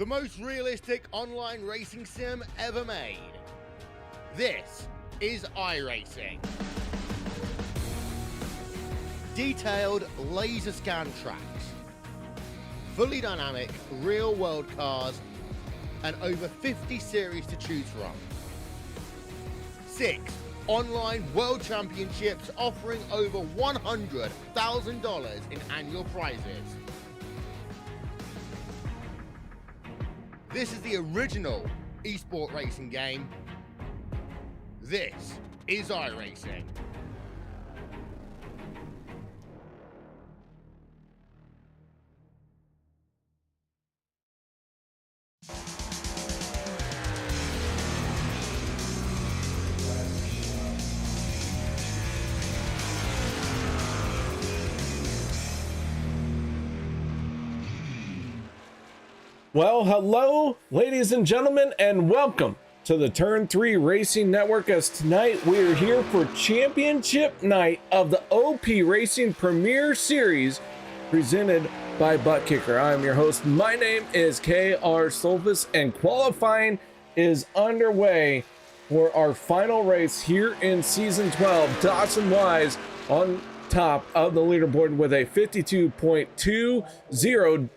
the most realistic online racing sim ever made. This is iRacing. Detailed laser scan tracks, fully dynamic real world cars, and over 50 series to choose from. 6 online world championships offering over $100,000 in annual prizes. This is the original esport racing game. This is iRacing. Well, hello, ladies and gentlemen, and welcome to the Turn 3 Racing Network, as tonight we are here for championship night of the OP Racing Premier Series presented by Butt Kicker. I'm your host. My name is KR Solvis, and qualifying is underway for our final race here in Season 12. Dawson Wise on top of the leaderboard with a 52.20.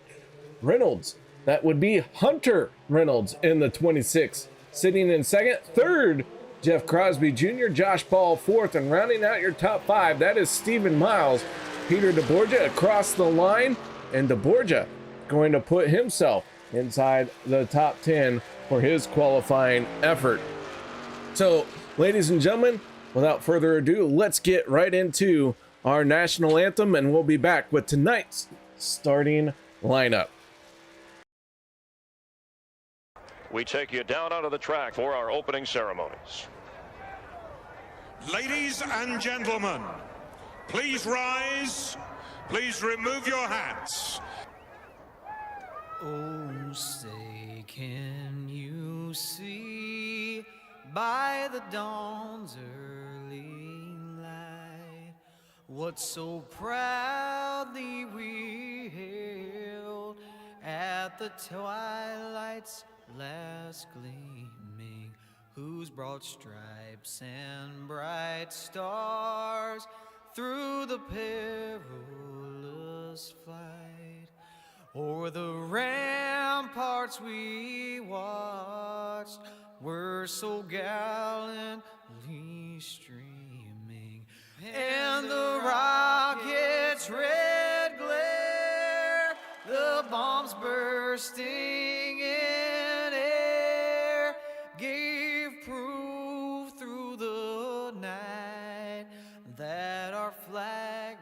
Reynolds, that would be Hunter Reynolds in the 26, sitting in second. Third, Jeff Crosby Jr., Josh Ball fourth, and rounding out your top 5, that is Stephen Miles, Peter deBorja across the line, and deBorja going to put himself inside the top 10 for his qualifying effort. So, ladies and gentlemen, without further ado, let's get right into our national anthem, and we'll be back with tonight's starting lineup. We take you down onto the track for our opening ceremonies. Ladies and gentlemen, please rise. Please remove your hats. Oh, say, can you see by the dawn's early light what so proudly we hailed at the twilight's last gleaming, whose broad stripes and bright stars through the perilous flight o'er the ramparts we watched were so gallantly streaming, and the rocket's red glare, the bombs bursting in air, gave proof through the night that our flag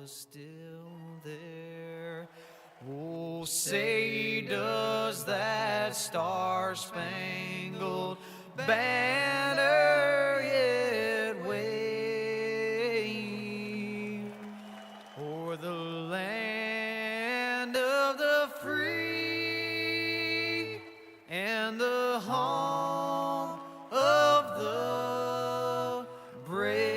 was still there. Oh, say, does that star-spangled banner yet wave o'er the land of the free and the home of the brave?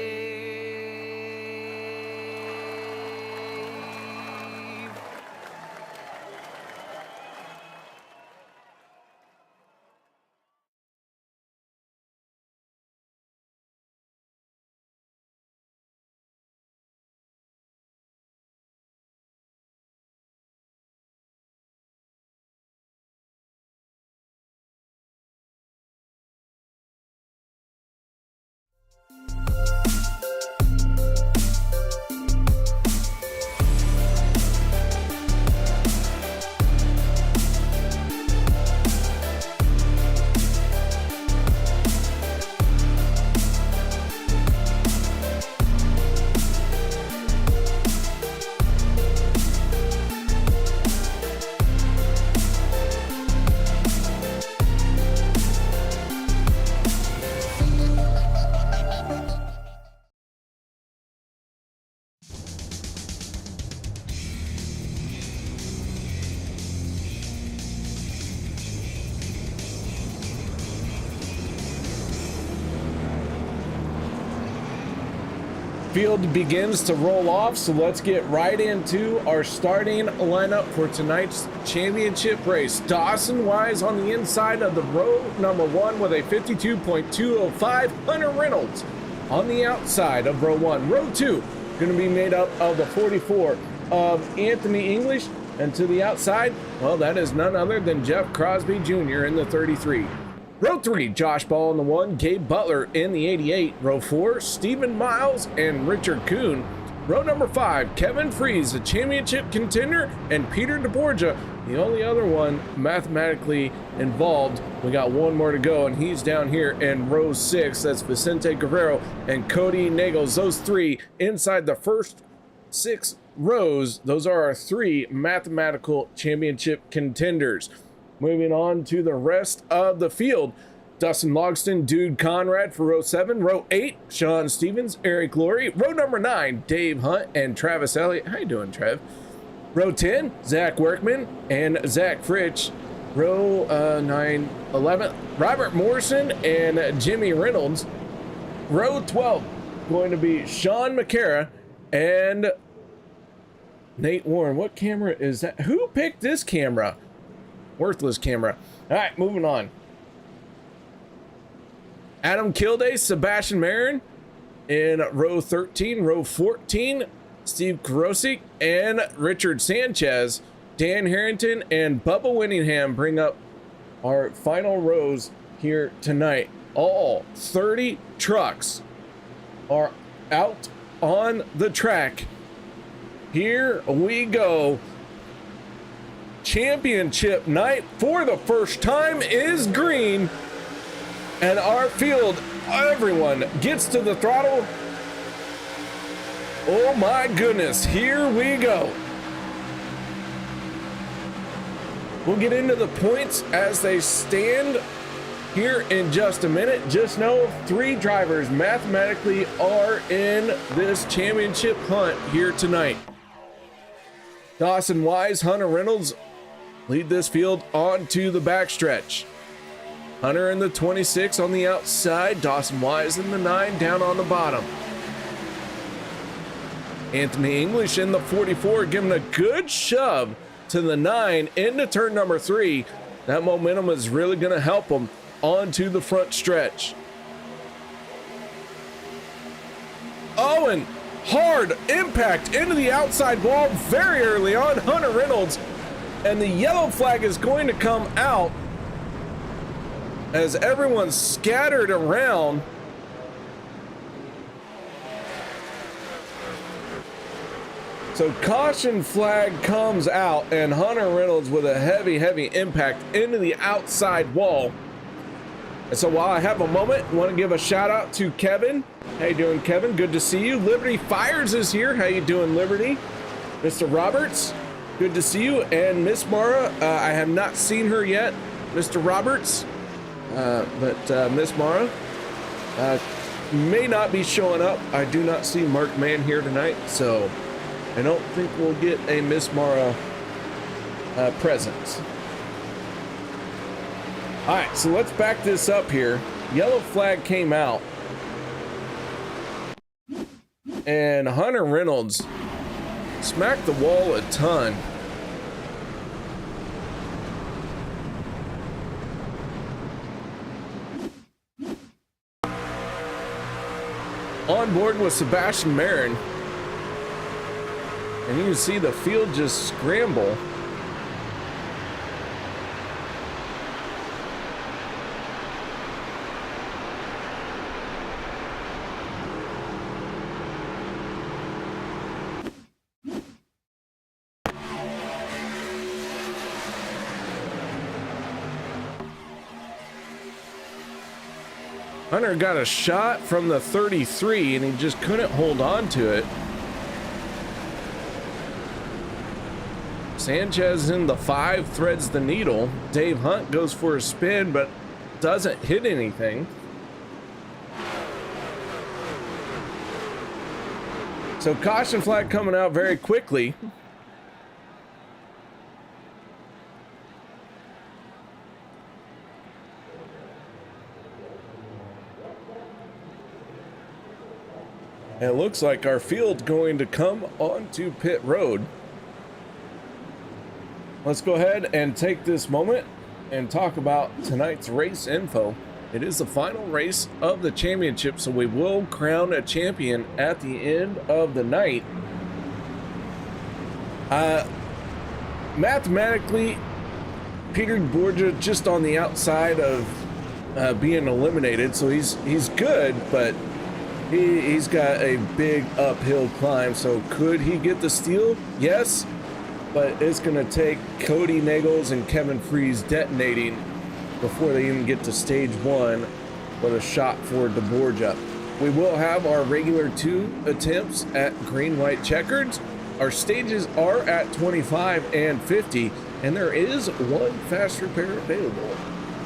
Field begins to roll off, so let's get right into our starting lineup for tonight's championship race. Dawson Wise on the inside of the row number 1 with a 52.205. Hunter Reynolds on the outside of row 1. Row 2 going to be made up of the 44 of Anthony English, and to the outside, well, that is none other than Jeff Crosby Jr. in the 33. Row 3, Josh Ball in the 1, Gabe Butler in the 88. Row 4, Stephen Miles and Richard Kuhn. Row number 5, Kevin Freis, a championship contender, and Peter deBorja, the only other one mathematically involved. We got one more to go, and he's down here in row 6. That's Vicente Guerrero and Kody Neagles. Those 3 inside the first 6 rows. Those are our 3 mathematical championship contenders. Moving on to the rest of the field. Dustin Logston, Dude Conrad for row 7. Row 8, Shawn Stevens, Eric Laurie. Row number 9, Dave Hunt and Travis Elliott. How you doing, Trev? Row 10, Zach Workman and Zach Freis. Row 9, 11, Robert Morrison and Jimmy Reynolds. Row 12, going to be Sean McCara and Nate Warren. What camera is that? Who picked this camera? Worthless camera. All right, moving on. Adam Kilday, Sebastian Marin in row 13. Row 14, Steve Karosik and Richard Sanchez. Dan Harrington and Bubba Winningham bring up our final rows here tonight. All 30 trucks are out on the track. Here we go. Championship night for the first time is green, and our field, everyone gets to the throttle. Oh my goodness, here we go. We'll get into the points as they stand here in just a minute. Just know 3 drivers mathematically are in this championship hunt here tonight. Dawson Wise, Hunter Reynolds lead this field onto the backstretch. Hunter in the 26 on the outside, Dawson Wise in the 9 down on the bottom. Anthony English in the 44 giving a good shove to the 9 into turn number 3. That momentum is really going to help him onto the front stretch. Owen, hard impact into the outside wall very early on. Hunter Reynolds, and the yellow flag is going to come out as everyone's scattered around. So caution flag comes out, and Hunter Reynolds with a heavy impact into the outside wall. And so while I have a moment, I want to give a shout out to Kevin. How you doing, Kevin? Good to see you. Liberty Fires is here. How you doing, Liberty? Mr. Roberts, good to see you. And Miss Mara, I have not seen her yet, Mr. Roberts, but Miss Mara may not be showing up. I do not see Mark Mann here tonight, so I don't think we'll get a Miss Mara presence. All right, so let's back this up here. Yellow flag came out, and Hunter Reynolds smacked the wall a ton. On board with Sebastian Marin, and you can see the field just scramble. Hunter got a shot from the 33 and he just couldn't hold on to it. Sanchez in the 5 threads the needle. Dave Hunt goes for a spin but doesn't hit anything. So caution flag coming out very quickly. And it looks like our field's going to come onto pit road. Let's go ahead and take this moment and talk about tonight's race info. It is the final race of the championship, so we will crown a champion at the end of the night. Mathematically, Peter deBorja just on the outside of being eliminated, so he's good, but he's got a big uphill climb. So could he get the steal? Yes, but it's going to take Kody Neagles and Kevin Freis detonating before they even get to stage 1 with a shot for deBorja. We will have our regular 2 attempts at green-white checkers. Our stages are at 25 and 50, and there is 1 fast repair available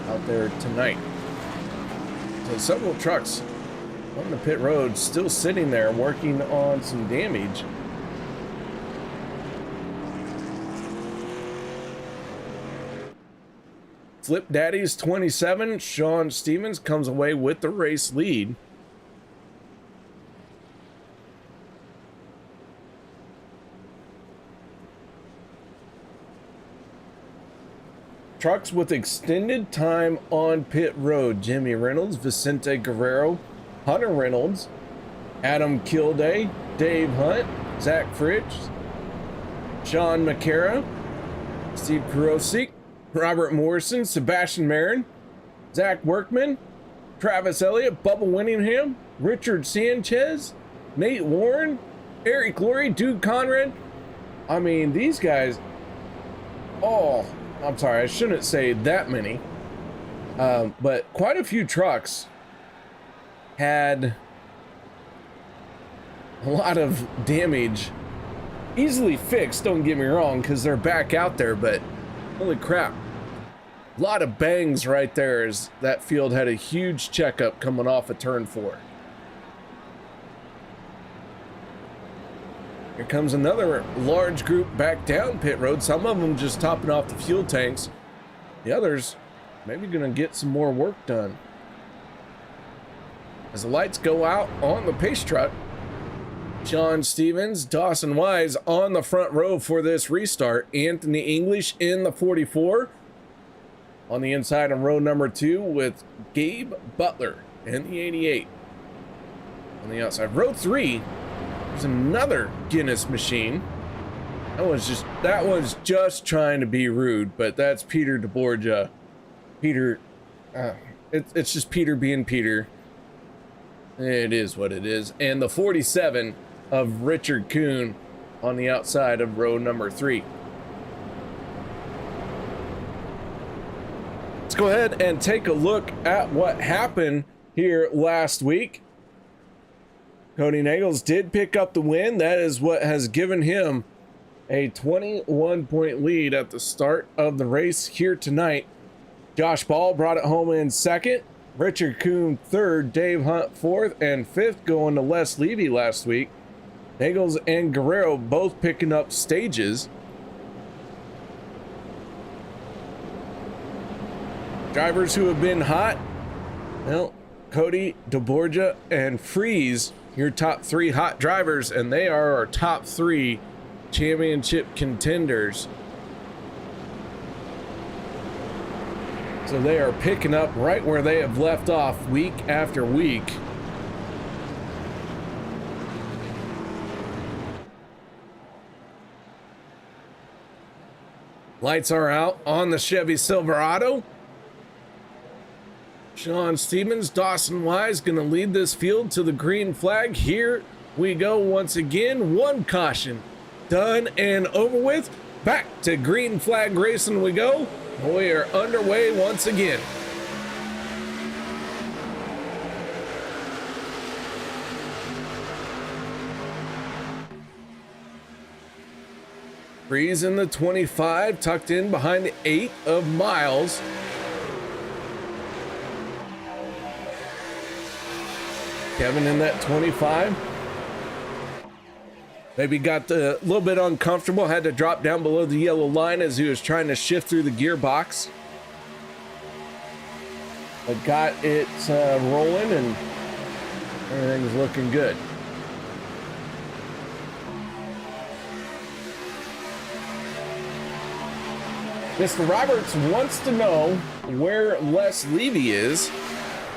out there tonight. So several trucks on the pit road still sitting there working on some damage. Flip Daddy's 27, Shawn Stevens comes away with the race lead. Trucks with extended time on pit road: Jimmy Reynolds, Vicente Guerrero, Hunter Reynolds, Adam Kilday, Dave Hunt, Zach Freis, Sean McCara, Steve Kurosik, Robert Morrison, Sebastian Marin, Zach Workman, Travis Elliott, Bubba Winningham, Richard Sanchez, Nate Warren, Eric Laurie, Dude Conrad. I mean, these guys, I'm sorry, I shouldn't say that many, but quite a few trucks had a lot of damage easily fixed, don't get me wrong, because they're back out there, but holy crap. A lot of bangs right there as that field had a huge checkup coming off of turn 4. Here comes another large group back down pit road. Some of them just topping off the fuel tanks. The others maybe gonna get some more work done. As the lights go out on the pace truck, Shawn Stevens, Dawson Wise on the front row for this restart. Anthony English in the 44. On the inside of row number 2 with Gabe Butler in the 88. On the outside, row 3, there's another Guinness machine. That was just trying to be rude, but that's Peter deBorja. Peter, it's just Peter being Peter. It is what it is. And the 47 of Richard Kuhn on the outside of row number 3. Let's go ahead and take a look at what happened here last week. Kody Neagles did pick up the win. That is what has given him a 21-point lead at the start of the race here tonight. Josh Ball brought it home in second. Richard Kuhn third. Dave Hunt fourth, and fifth going to Les Levy last week. Neagles and Guerrero both picking up stages. Drivers who have been hot, well, Kody, deBorja, and Freis, your top 3 hot drivers, and they are our top 3 championship contenders. So they are picking up right where they have left off week after week. Lights are out on the Chevy Silverado. Shawn Stevens, Dawson Wise going to lead this field to the green flag. Here we go once again. 1 caution done and over with. Back to green flag racing we go. We are underway once again. Freis in the 25, tucked in behind the 8 of Miles. Kevin in that 25. Maybe got a little bit uncomfortable, had to drop down below the yellow line as he was trying to shift through the gearbox. But got it rolling and everything's looking good. Mr. Roberts wants to know where Les Levy is,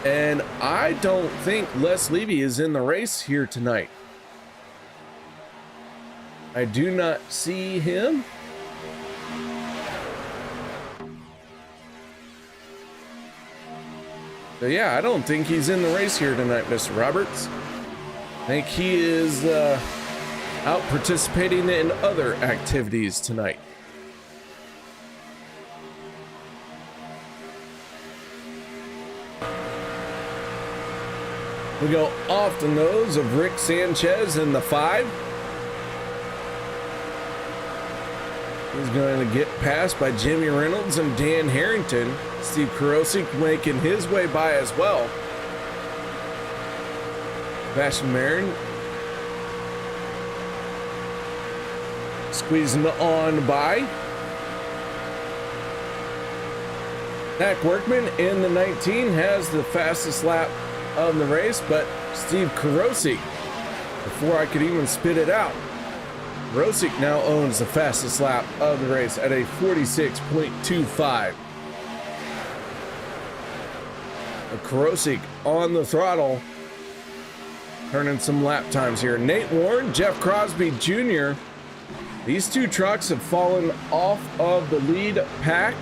and I don't think Les Levy is in the race here tonight. I do not see him. So yeah, I don't think he's in the race here tonight, Mr. Roberts. I think he is out participating in other activities tonight. We go off the nose of Rick Sanchez in the 5. He's going to get passed by Jimmy Reynolds and Dan Harrington. Steve Karosik making his way by as well. Sebastian Marin squeezing on by. Zach Workman in the 19 has the fastest lap of the race, but Steve Karosik, before I could even spit it out, Karosik now owns the fastest lap of the race at a 46.25. Karosik on the throttle, turning some lap times here. Nate Warren, Jeff Crosby Jr. These two trucks have fallen off of the lead pack.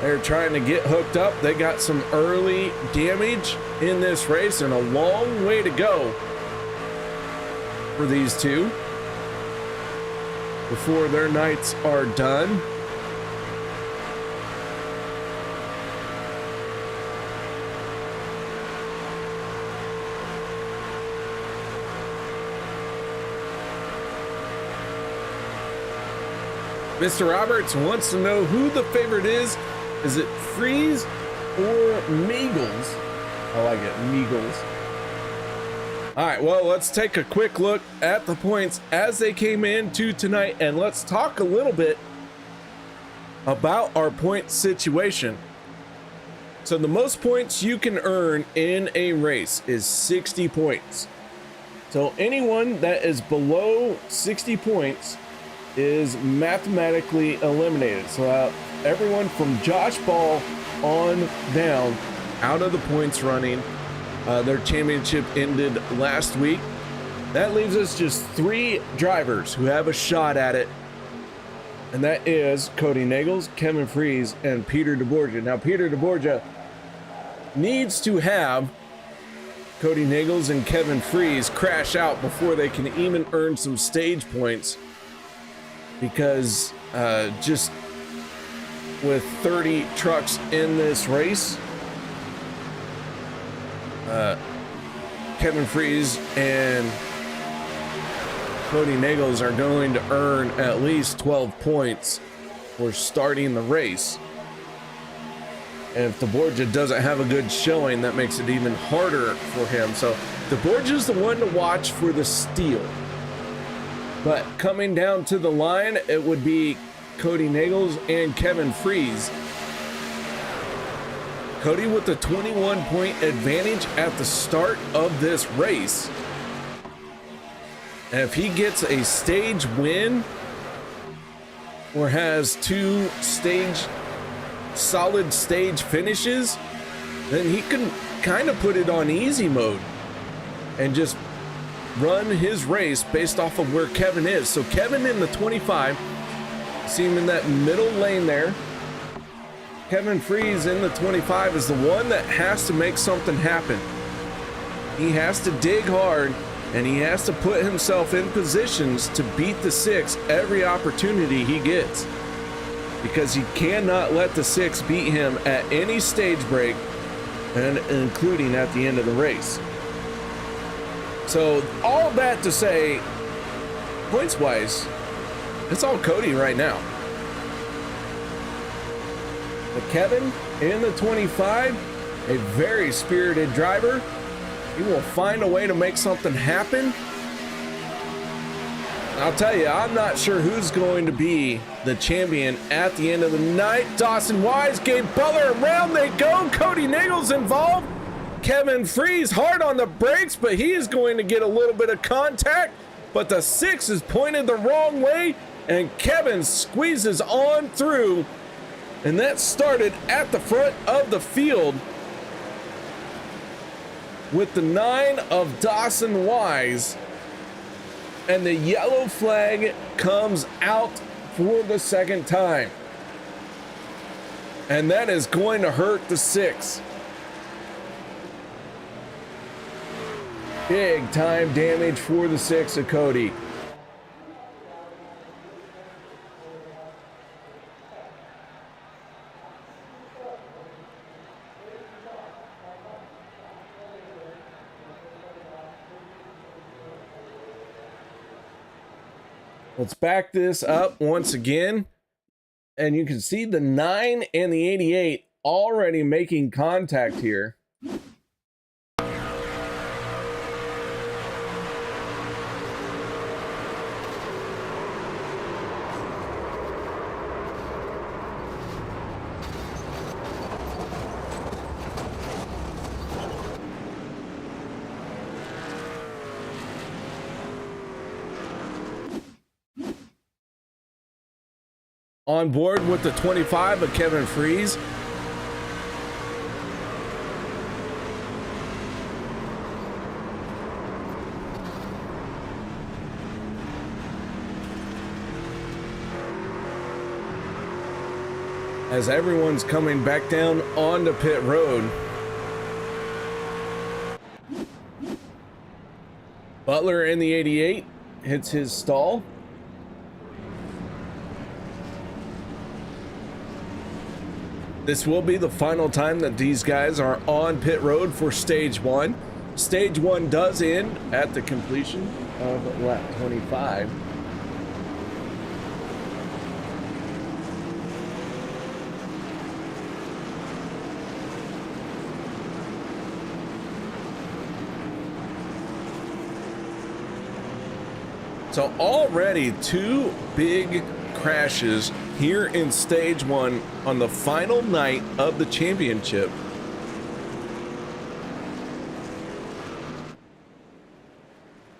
They're trying to get hooked up. They got some early damage in this race and a long way to go for these two before their nights are done. Mr. Roberts wants to know who the favorite is. Is it Freis or Neagles? I like it, Neagles. All right, well, let's take a quick look at the points as they came into tonight, and let's talk a little bit about our point situation. So the most points you can earn in a race is 60 points. So anyone that is below 60 points is mathematically eliminated. So everyone from Josh Ball on down out of the points running. Their championship ended last week. That leaves us just 3 drivers who have a shot at it, and that is Kody Neagles, Kevin Freis, and Peter deBorja. Now Peter deBorja needs to have Kody Neagles and Kevin Freis crash out before they can even earn some stage points, because just with 30 trucks in this race, Kevin Freis and Kody Neagles are going to earn at least 12 points for starting the race. And if deBorja doesn't have a good showing, that makes it even harder for him. So deBorja is the one to watch for the steal. But coming down to the line, it would be Kody Neagles and Kevin Freis. Kody with the 21-point advantage at the start of this race. And if he gets a stage win or has 2 solid stage finishes, then he can kind of put it on easy mode and just run his race based off of where Kevin is. So Kevin in the 25, see him in that middle lane there. Kevin Freis in the 25 is the one that has to make something happen. He has to dig hard, and he has to put himself in positions to beat the 6 every opportunity he gets, because he cannot let the 6 beat him at any stage break, and including at the end of the race. So all that to say, points wise, it's all Kody right now. But Kevin in the 25, a very spirited driver. He will find a way to make something happen. I'll tell you, I'm not sure who's going to be the champion at the end of the night. Dawson Wise, Gabe Butler, around they go. Kody Neagles involved. Kevin Freis hard on the brakes, but he is going to get a little bit of contact. But the 6 is pointed the wrong way. and Kevin squeezes on through, and that started at the front of the field with the 9 of Dawson Wise, and the yellow flag comes out for the second time, and that is going to hurt the 6. Big time damage for the 6 of Kody. Let's back this up once again, and you can see the 9 and the 88 already making contact here. On board with the 25 of Kevin Freis. As everyone's coming back down onto pit road. Butler in the 88 hits his stall. This will be the final time that these guys are on pit road for stage 1. Stage 1 does end at the completion of lap 25. So already 2 big crashes here in stage 1 on the final night of the championship.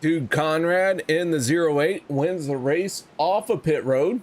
Dude Conrad in the 08 wins the race off of pit road.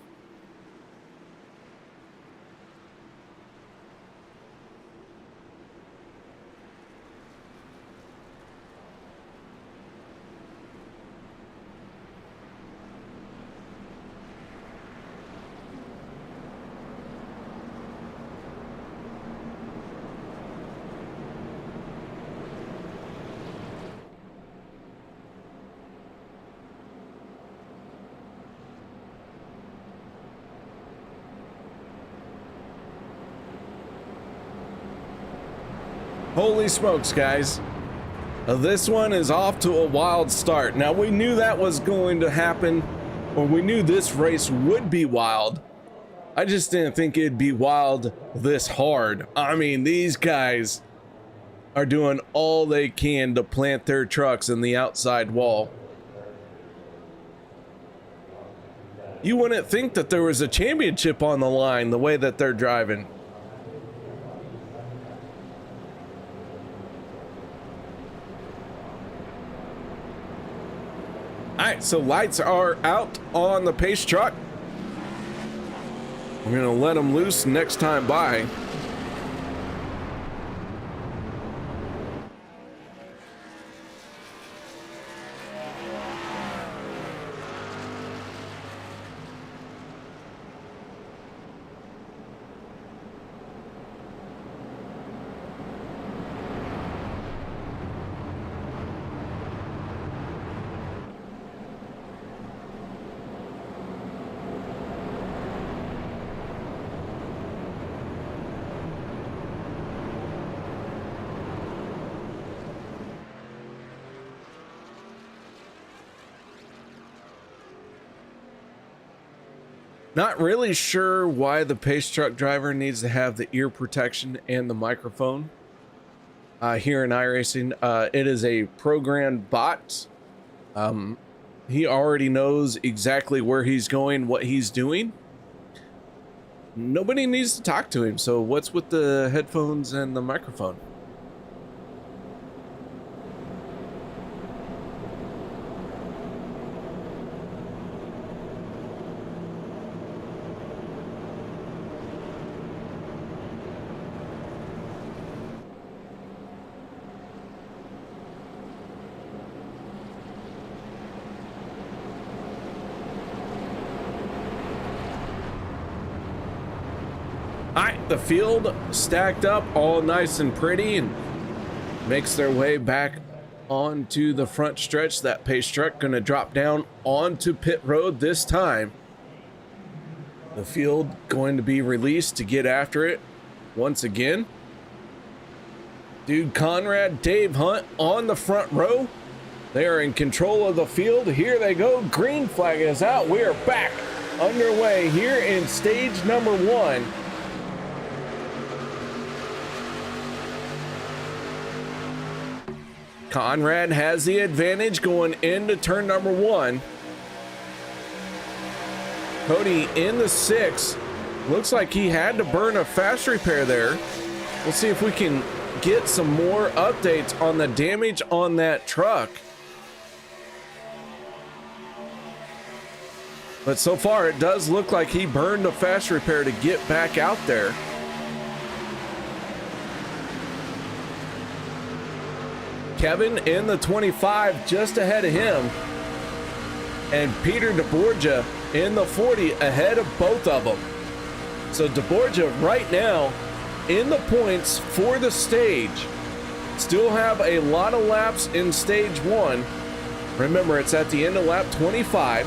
Holy smokes, guys. This one is off to a wild start. Now, we knew that was going to happen, or we knew this race would be wild. I just didn't think it'd be wild this hard. I mean, these guys are doing all they can to plant their trucks in the outside wall. You wouldn't think that there was a championship on the line the way that they're driving. All right, so lights are out on the pace truck. We're gonna let them loose next time by. Not really sure why the pace truck driver needs to have the ear protection and the microphone here in iRacing. It is a programmed bot. He already knows exactly where he's going, what he's doing. Nobody needs to talk to him. So what's with the headphones and the microphone? All right, the field stacked up all nice and pretty and makes their way back onto the front stretch. That pace truck going to drop down onto pit road this time. The field going to be released to get after it once again. Dude Conrad, Dave Hunt on the front row. They are in control of the field. Here they go. Green flag is out. We are back underway here in stage number 1. Conrad has the advantage going into turn number 1. Kody in the 6. Looks like he had to burn a fast repair there. We'll see if we can get some more updates on the damage on that truck. But so far it does look like he burned a fast repair to get back out there. Kevin in the 25 just ahead of him. And Peter deBorja in the 40 ahead of both of them. So deBorja right now in the points for the stage. Still have a lot of laps in stage 1. Remember, it's at the end of lap 25.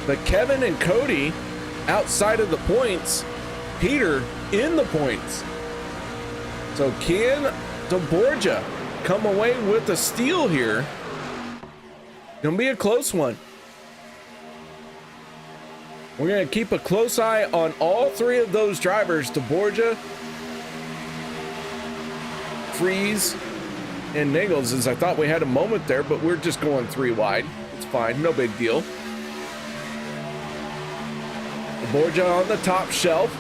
But Kevin and Kody outside of the points. Peter in the points. So can deBorja come away with the steal here? Gonna be a close one. We're gonna keep a close eye on all 3 of those drivers, deBorja, Freis, and Neagles, as I thought we had a moment there, but we're just going 3 wide. It's fine, no big deal. deBorja on the top shelf.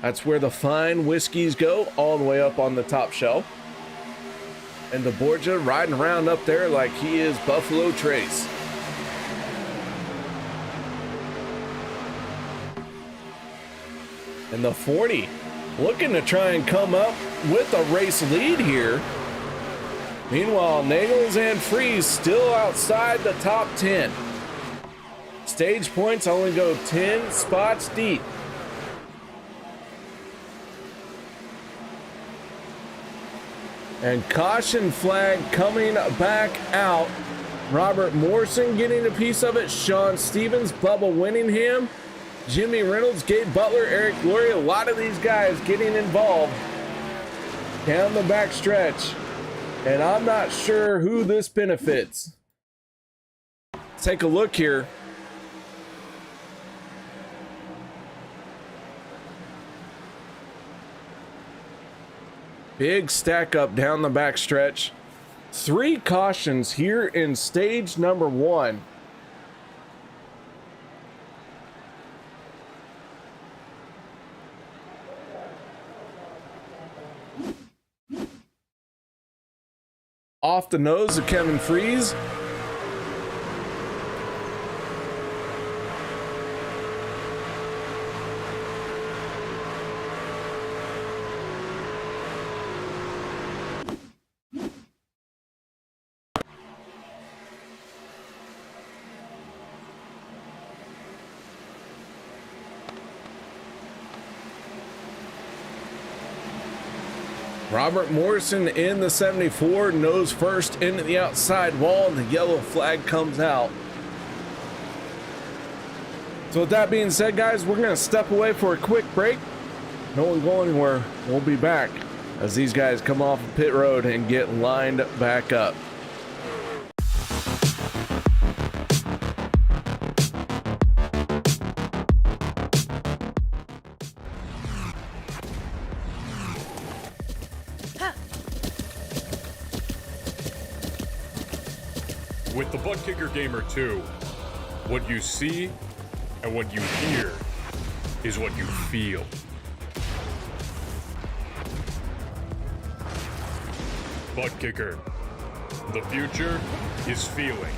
That's where the fine whiskeys go, all the way up on the top shelf. And deBorja riding around up there like he is Buffalo Trace. And the 40 looking to try and come up with a race lead here. Meanwhile, Neagles and Freis still outside the top 10. Stage points only go 10 spots deep. And caution flag coming back out. Robert Morrison getting a piece of it. Shawn Stevens, Bubba Winningham, Jimmy Reynolds, Gabe Butler, Eric Glory. A lot of these guys getting involved down the back stretch. And I'm not sure who this benefits. Let's take a look here. Big stack up down the back stretch. 3 cautions here in stage number 1. Off the nose of Kevin Freis. Robert Morrison in the 74, nose first into the outside wall, and the yellow flag comes out. So with that being said, guys, we're going to step away for a quick break. Don't go anywhere. We'll be back as these guys come off of pit road and get lined back up. With the Butt Kicker Gamer 2, what you see and what you hear is what you feel. Butt Kicker. The future is feeling.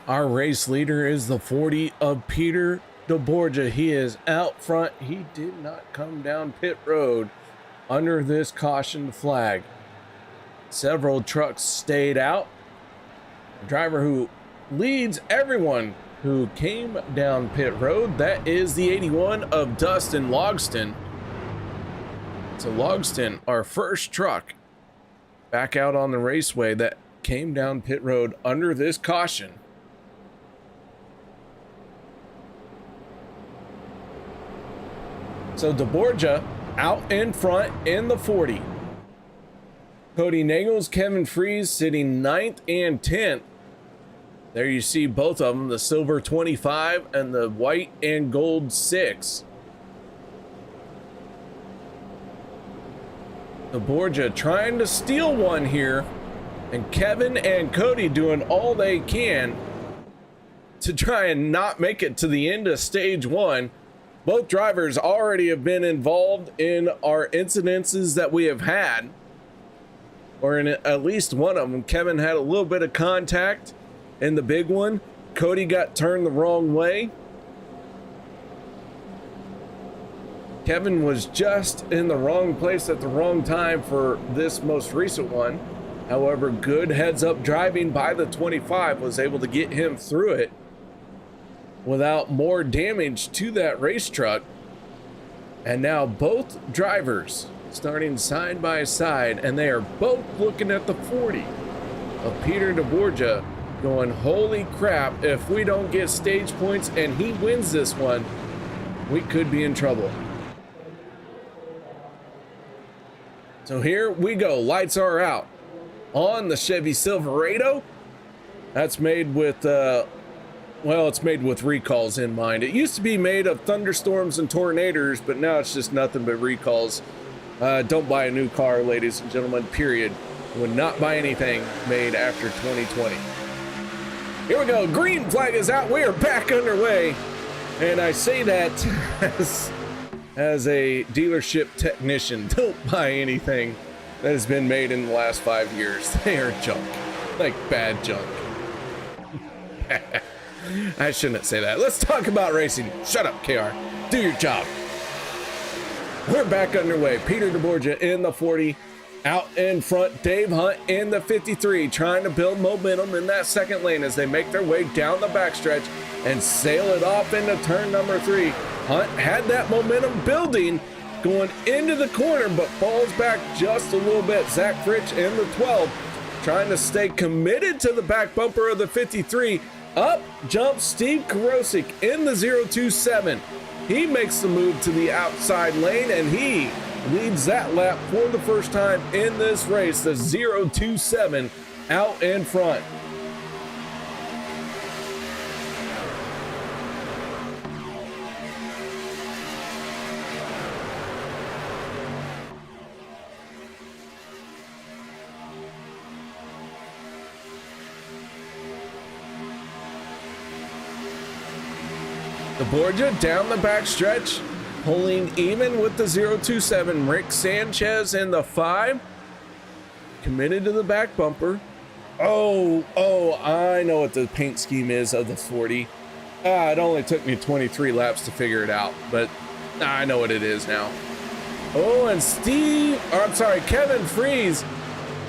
Our race leader is the 40 of Peter deBorja. He is out front. He did not come down pit road under this caution flag. Several trucks stayed out. The driver who leads everyone who came down pit road, that is the 81 of Dustin Logston. So Logston, our first truck back out on the raceway that came down pit road under this caution. So deBorja out in front in the 40. Kody Neagles, Kevin Freis sitting 9th and 10th. There you see both of them, the silver 25 and the white and gold 6. deBorja trying to steal one here, and Kevin and Kody doing all they can to try and not make it to the end of stage 1. Both drivers already have been involved in our incidences that we have had, or in at least one of them. Kevin had a little bit of contact in the big one. Kody got turned the wrong way. Kevin was just in the wrong place at the wrong time for this most recent one. However, good heads-up driving by the 25 was able to get him through it without more damage to that race truck. And now both drivers starting side by side, and they are both looking at the 40 of Peter deBorja going, holy crap, if we don't get stage points and he wins this one, we could be in trouble. So here we go. Lights are out on the Chevy Silverado. That's made with well, it's made with recalls in mind. It used to be made of thunderstorms and tornadoes, but now it's just nothing but recalls. Don't buy a new car, ladies and gentlemen, period. Would not buy anything made after 2020. Here we go. Green flag is out. We are back underway. And I say that as a dealership technician. Don't buy anything that has been made in the last 5 years. They are junk. Like bad junk. I shouldn't say that. Let's talk about racing. Shut up, KR. Do your job. We're back underway. Peter deBorja in the 40. Out in front, Dave Hunt in the 53, trying to build momentum in that second lane as they make their way down the backstretch and sail it off into turn number 3. Hunt had that momentum building going into the corner, but falls back just a little bit. Zach Fritsch in the 12, trying to stay committed to the back bumper of the 53. Up jumps Steve Karosik in the 027. He makes the move to the outside lane, and he leads that lap for the first time in this race. The 027 out in front. deBorja down the backstretch, pulling even with the 027. Rick Sanchez in the 5, committed to the back bumper. Oh, I know what the paint scheme is of the 40. It only took me 23 laps to figure it out, but I know what it is now. Oh, and Kevin Freis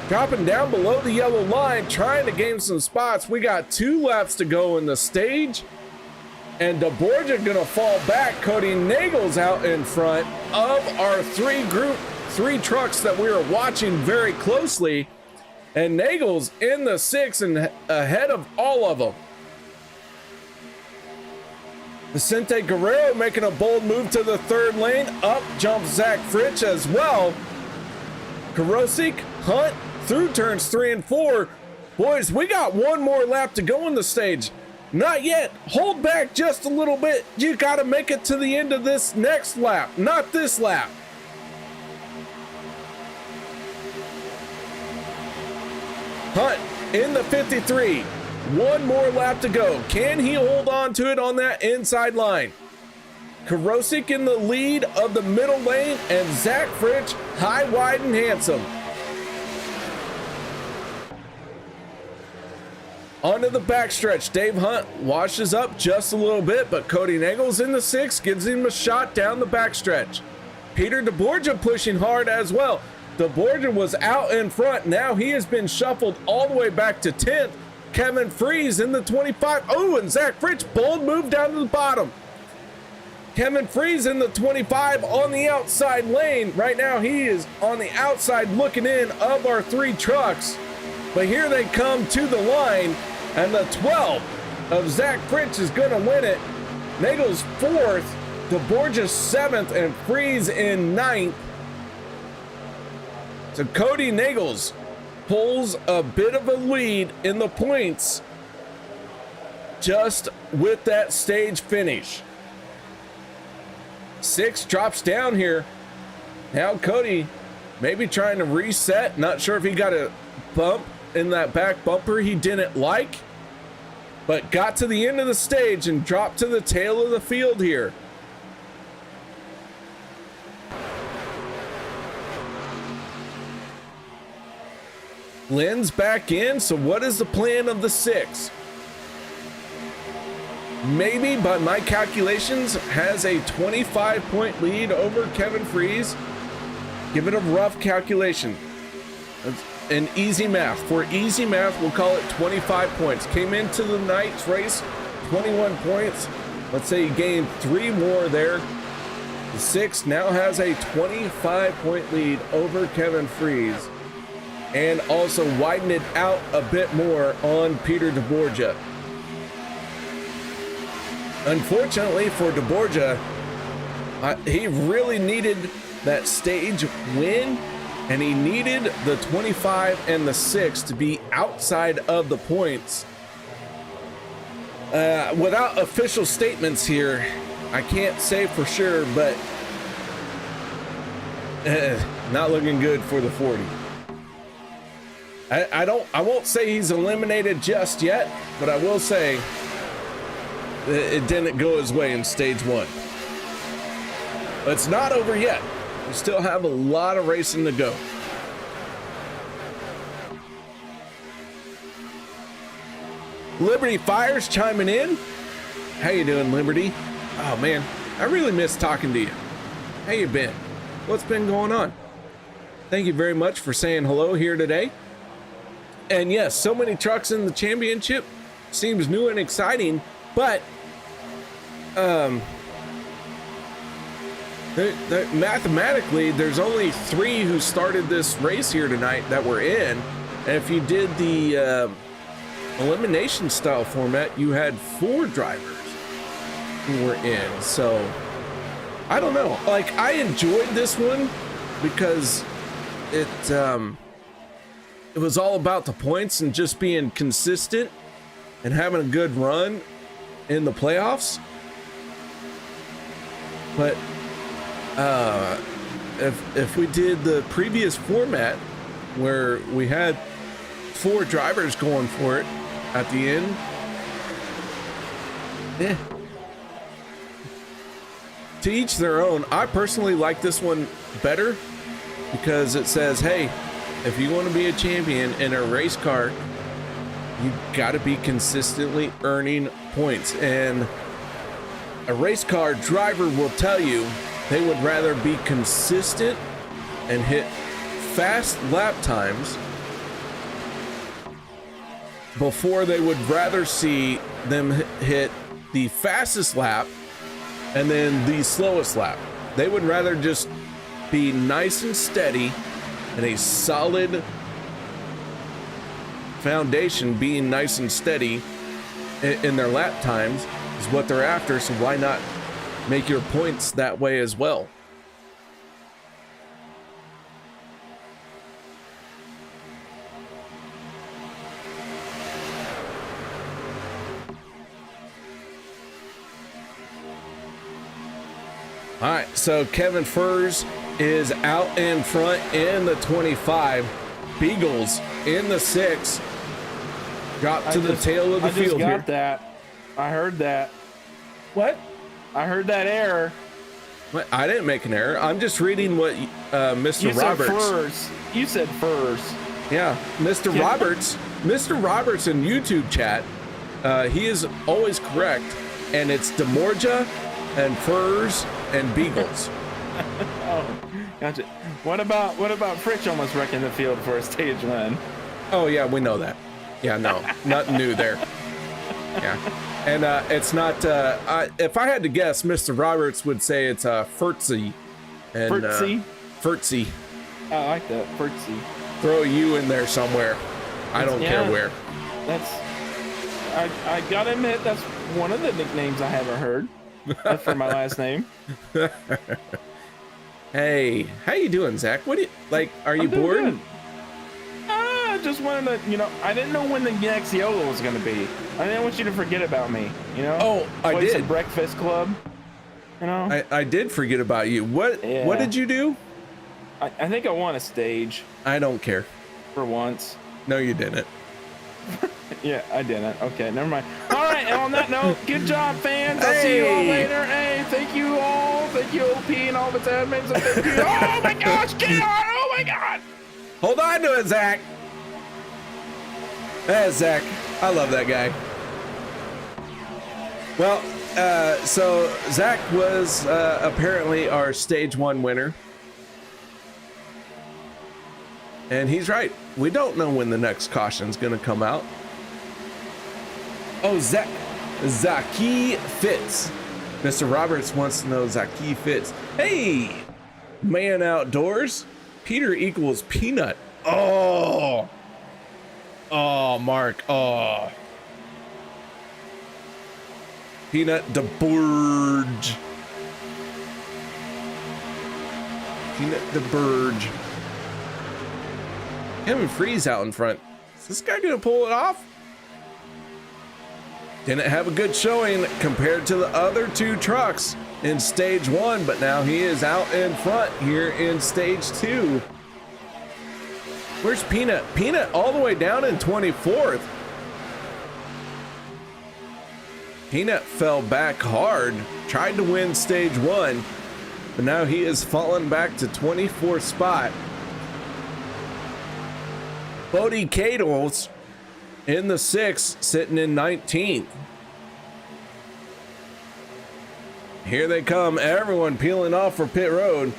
dropping down below the yellow line, trying to gain some spots. We got 2 laps to go in the stage. And deBorja gonna fall back. Kody Neagles out in front of our 3 trucks that we are watching very closely. And Neagles in the 6 and ahead of all of them. Vicente Guerrero making a bold move to the 3rd lane. Up jumps Zach Fritsch as well. Karosik, Hunt through turns 3 and 4. Boys, we got 1 more lap to go in the stage. Not yet. Hold back just a little bit. You got to make it to the end of this next lap, not this lap. Hunt in the 53. 1 more lap to go. Can he hold on to it on that inside line? Karosik in the lead of the middle lane, and Zach Fritsch high, wide, and handsome. onto the backstretch. Dave Hunt washes up just a little bit, but Kody Neagles in the 6 gives him a shot down the backstretch. Peter deBorja pushing hard as well. deBorja was out in front. Now he has been shuffled all the way back to 10th. Kevin Freis in the 25. Oh, and Zach Fritz, bold move down to the bottom. Kevin Freis in the 25 on the outside lane. Right now he is on the outside looking in of our 3 trucks. But here they come to the line, and the 12 of Zach Fritz is going to win it. Neagles 4th, deBorja 7th, and Freis in 9th. So Kody Neagles pulls a bit of a lead in the points just with that stage finish. 6 drops down here. Now Kody maybe trying to reset. Not sure if he got a bump in that back bumper he didn't like, but got to the end of the stage and dropped to the tail of the field here. Lynn's back in, so what is the plan of the 6? Maybe, by my calculations, has a 25-point lead over Kevin Freis. Give it a rough calculation. That's an easy math. For easy math, we'll call it 25 points. Came into the night's race, 21 points. Let's say he gained 3 more there. The 6 now has a 25-point lead over Kevin Freis, and also widen it out a bit more on Peter deBorja. Unfortunately for deBorja, he really needed that stage win, and he needed the 25 and the 6 to be outside of the points. Without official statements here, I can't say for sure, but not looking good for the 40. I won't say he's eliminated just yet, but I will say it didn't go his way in stage 1. But it's not over yet. We still have a lot of racing to go. Liberty Fires chiming in. How you doing, Liberty? Oh man, I really miss talking to you. How you been? What's been going on? Thank you very much for saying hello here today. And yes, so many trucks in the championship seems new and exciting, but mathematically, there's only 3 who started this race here tonight that were in. And if you did the elimination style format, you had 4 drivers who were in. So I don't know. Like, I enjoyed this one because it was all about the points and just being consistent and having a good run in the playoffs. But if we did the previous format where we had 4 drivers going for it at the end, to each their own. I personally like this one better because it says, hey, if you want to be a champion in a race car, you got to be consistently earning points. And a race car driver will tell you they would rather be consistent and hit fast lap times before they would rather see them hit the fastest lap and then the slowest lap. They would rather just be nice and steady and a solid foundation, being nice and steady in their lap times is what they're after. So why not make your points that way as well? All right, so Kevin Freis is out in front in the 25. Beagles in the 6. Drop to the tail of the field here. I just got that. I heard that. What? I heard that error. What? I didn't make an error. I'm just reading what Mr. You Roberts. said Freis. You said Freis. Yeah, Mr. Yeah. Roberts. Mr. Roberts in YouTube chat, he is always correct, and it's deBorja and Furs and Beagles. Oh, gotcha. What about Fritch almost wrecking the field for a stage one? Oh yeah, we know that. Yeah, no, nothing new there. Yeah, and it's not. If I had to guess, Mr. Roberts would say it's Furtsy. And Furtsy. I like that, Furtsy. Throw you in there somewhere. I don't care where. I gotta admit, that's one of the nicknames I haven't heard for my last name. Hey, how you doing, Zach? What do you like? Are you bored? Good. I just wanted to, I didn't know when the next YOLO was gonna be. I didn't want you to forget about me, Oh, I Play did. some Breakfast Club, I did forget about you. What did you do? I think I won a stage I don't care. for once. No, you didn't. Yeah, I didn't. Okay, never mind. All right, and on that note, good job, fans. I'll see you all later. Hey, thank you all. Thank you, OP, and all of its admins. And thank you. Oh my gosh, KR! Oh my God! Hold on to it, Zach. That's Zach. I love that guy. Well, so Zach was apparently our stage 1 winner. And he's right. We don't know when the next caution's gonna come out. Oh, Zaki Fitz. Mr. Roberts wants to know Zaki Fitz. Hey, man outdoors. Peter equals peanut. Oh, Mark. Oh, peanut deBorja. Peanut deBorja. Having Freis out in front. Is this guy gonna pull it off? Didn't have a good showing compared to the other 2 trucks in stage 1, but now he is out in front here in stage 2. Where's Peanut? Peanut all the way down in 24th. Peanut fell back hard, tried to win stage 1, but now he is fallen back to 24th spot. Kody Neagles in the 6th, sitting in 19th. Here they come, everyone peeling off for pit road.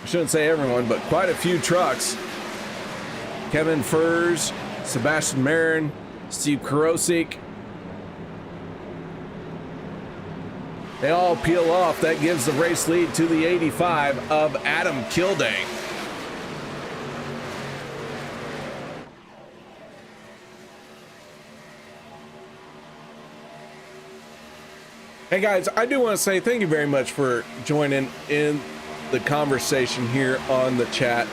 I shouldn't say everyone, but quite a few trucks. Kevin Furs, Sebastian Marin, Steve Karosik. They all peel off. That gives the race lead to the 85 of Adam Kilday. Hey guys, I do want to say thank you very much for joining in the conversation here on the chat.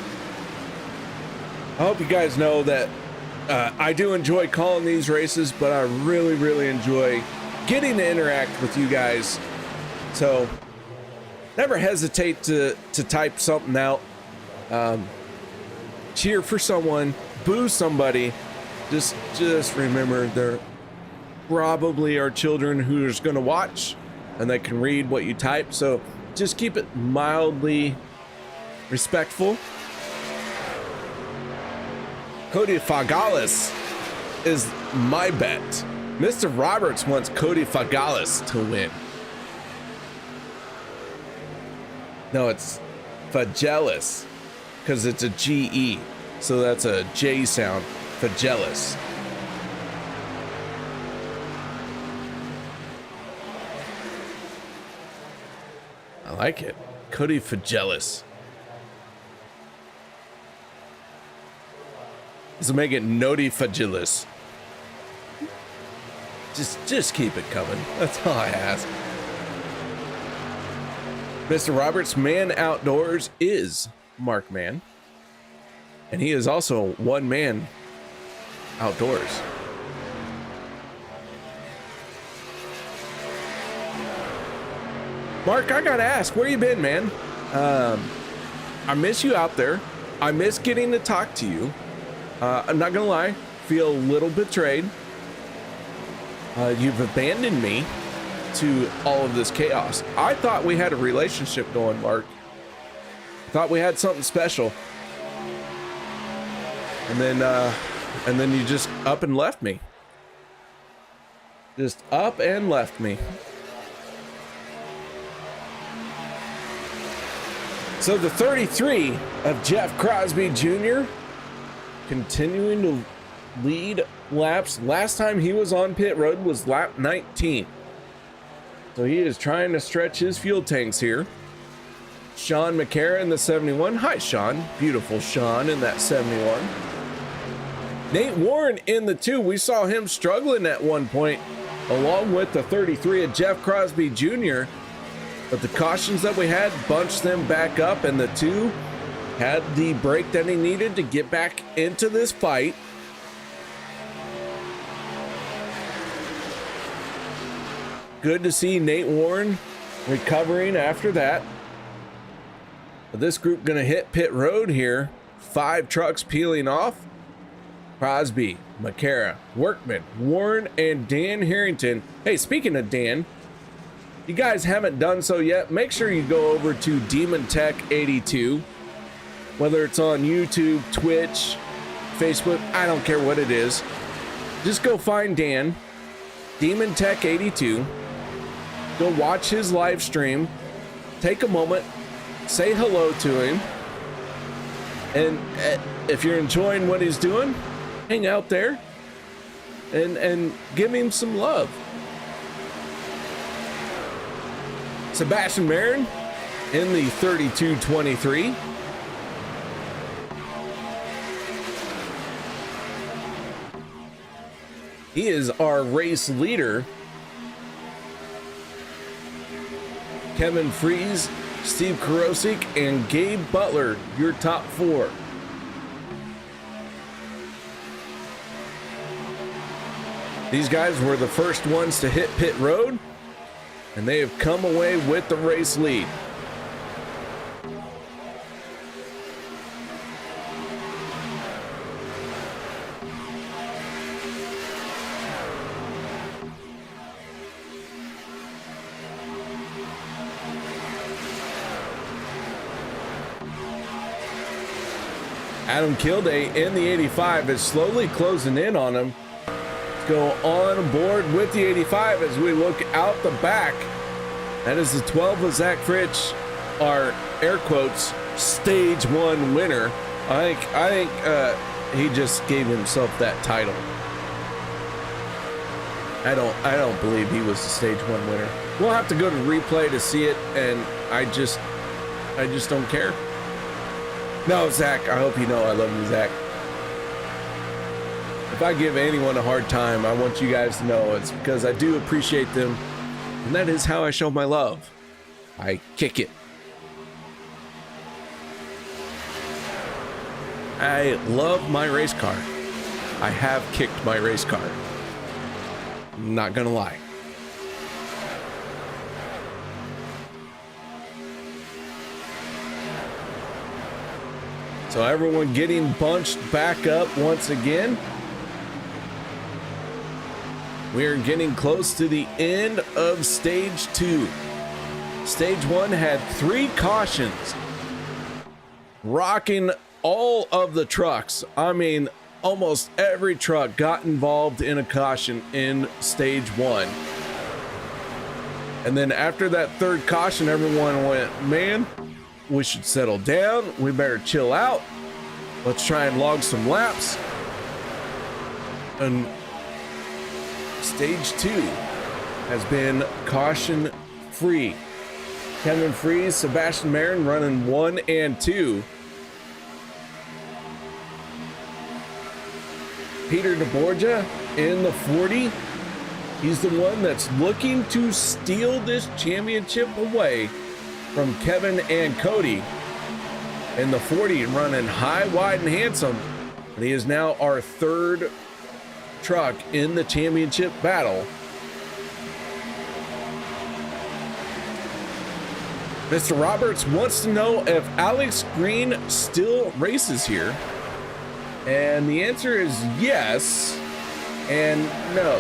I hope you guys know that I do enjoy calling these races, but I really enjoy getting to interact with you guys. So never hesitate to type something out. Cheer for someone, boo somebody. Just remember they're probably our children who's going to watch and they can read what you type, so just keep it mildly respectful. Kody Neagles is my bet. Mr. Roberts wants Kody Neagles to win. No, it's Fagelis because it's a GE, so that's a J sound. Fagelis. I like it. Kody Neagles. Let's make it Nody Fagelis. Just keep it coming. That's all I ask. Mr. Roberts' man outdoors is Mark Man. And he is also one man outdoors. Mark, I gotta ask, where you been, man? I miss you out there. I miss getting to talk to you. I'm not gonna lie, feel a little betrayed. You've abandoned me to all of this chaos. I thought we had a relationship going, Mark. Thought we had something special. And then you just up and left me. Just up and left me. So the 33 of Jeff Crosby Jr. continuing to lead laps. Last time he was on pit road was lap 19. So he is trying to stretch his fuel tanks here. Sean McCarra in the 71. Hi, Sean. Beautiful Sean in that 71. Nate Warren in the 2. We saw him struggling at one point, along with the 33 of Jeff Crosby Jr. But the cautions that we had bunched them back up, and the 2 had the break that he needed to get back into this fight. Good to see Nate Warren recovering after that. But this group gonna hit pit road here. 5 trucks peeling off. Crosby, McCarra, Workman, Warren, and Dan Harrington. Hey, speaking of Dan, you guys haven't done so yet, make sure you go over to Demon Tech 82. Whether it's on YouTube, Twitch, Facebook, I don't care what it is. Just go find Dan, Demon Tech 82. Go watch his live stream. Take a moment, say hello to him. And if you're enjoying what he's doing, hang out there and give him some love. Sebastian Marin in the 3223. He is our race leader. Kevin Freis, Steve Karosik, and Gabe Butler, your top 4. These guys were the first ones to hit pit road, and they have come away with the race lead. Adam Kilday in the 85 is slowly closing in on him. Let's go on board with the 85 as we look out the back. That is the 12 of Zach Fritsch, our air quotes stage 1 winner. I think he just gave himself that title. I don't believe he was the stage 1 winner. We'll have to go to replay to see it, and I just don't care. No, Zach, I hope you know I love you, Zach. If I give anyone a hard time, I want you guys to know it's because I do appreciate them, and that is how I show my love. I kick it. I love my race car. I have kicked my race car. Not gonna lie. So everyone getting bunched back up once again. We are getting close to the end of stage 2. Stage 1 had 3 cautions, rocking all of the trucks. I mean, almost every truck got involved in a caution in stage 1. And then after that 3rd caution, everyone went, man, we should settle down. We better chill out. Let's try and log some laps. And stage 2 has been caution free. Kevin Freis, Sebastian Marin running 1 and 2. Peter deBorja in the 40. He's the one that's looking to steal this championship away from Kevin and Kody. In the 40, running high, wide, and handsome. And he is now our 3rd truck in the championship battle. Mr. Roberts wants to know if Alex Green still races here. And the answer is yes and no.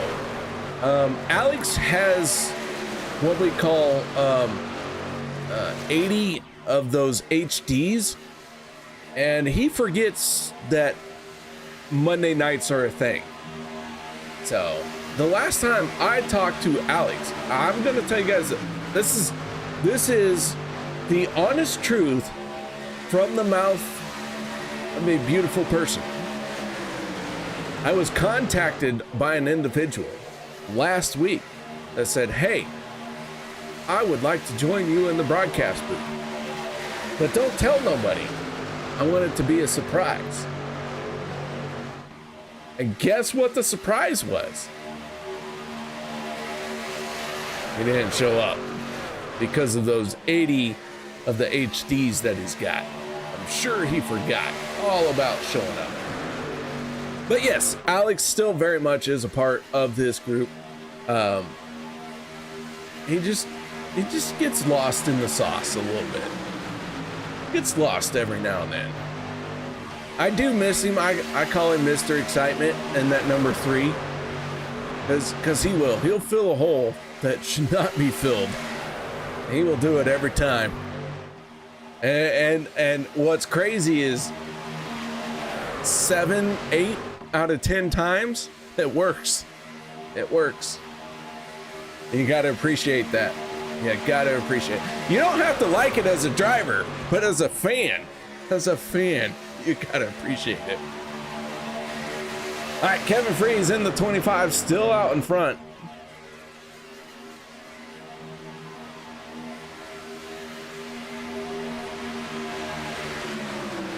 Alex has what we call 80 of those HDs, and he forgets that Monday nights are a thing. So the last time I talked to Alex, I'm gonna tell you guys, this is the honest truth from the mouth of a beautiful person. I was contacted by an individual last week that said, hey, I would like to join you in the broadcast booth, but don't tell nobody. I want it to be a surprise. And guess what the surprise was? He didn't show up because of those 80 of the HDs that he's got. I'm sure he forgot all about showing up. But yes, Alex still very much is a part of this group. He just gets lost in the sauce a little bit. Gets lost every now and then. I do miss him. I call him Mr. Excitement and that number 3. Because he'll fill a hole that should not be filled. He will do it every time. And what's crazy is 7, 8 out of 10 times it works. It works. You got to appreciate that. You got to appreciate it. You don't have to like it as a driver, but as a fan, you got to appreciate it. All right, Kevin Freis in the 25, still out in front.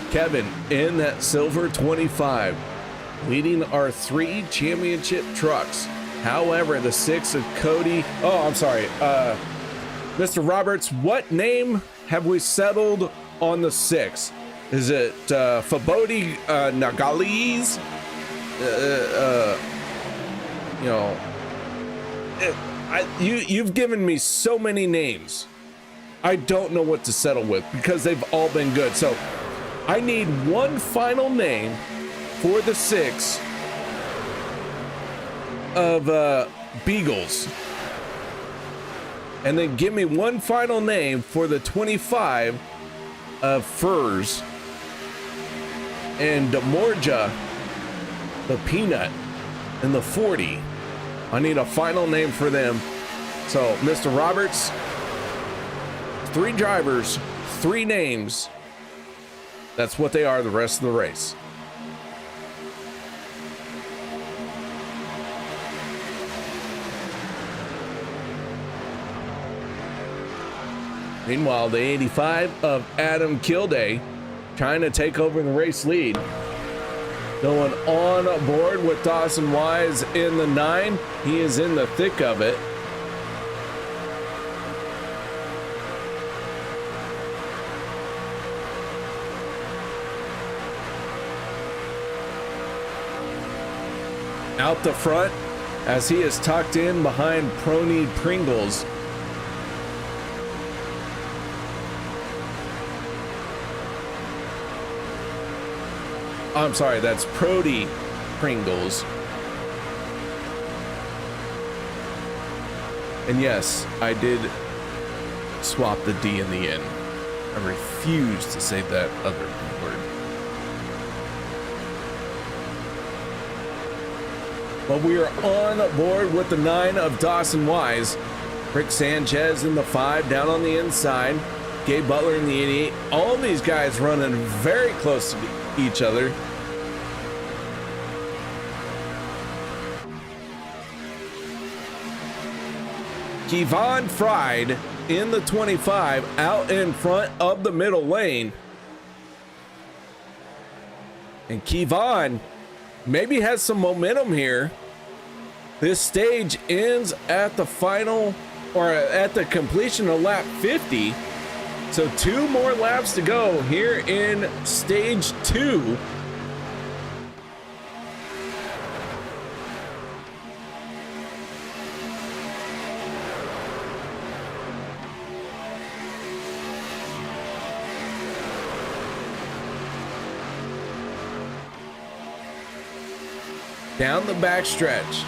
Kevin in that silver 25, leading our 3 championship trucks. However, the 6 of Kody, Mr. Roberts, what name have we settled on the 6? Is it Kody Neagles? You've given me so many names. I don't know what to settle with because they've all been good. So I need one final name for the 6 of Beagles. And then give me one final name for the 25 of Freis. And deBorja, the Peanut, and the 40. I need a final name for them. So, Mr. Roberts, 3 drivers, 3 names. That's what they are the rest of the race. Meanwhile, the 85 of Adam Kilday trying to take over the race lead. Going on board with Dawson Wise in the 9. He is in the thick of it. Out the front as he is tucked in behind Kody Pringles. I'm sorry, that's Kody Pringles. And yes, I did swap the D in the end. I refuse to say that other word. But we are on board with the 9 of Dawson Wise. Rick Sanchez in the 5 down on the inside. Gabe Butler in the 88. All these guys running very close to each other. Kevon Fried in the 25 out in front of the middle lane. And Kevon maybe has some momentum here. This stage ends at the final, or at the completion of lap 50. So 2 more laps to go here in stage 2. Down the back stretch.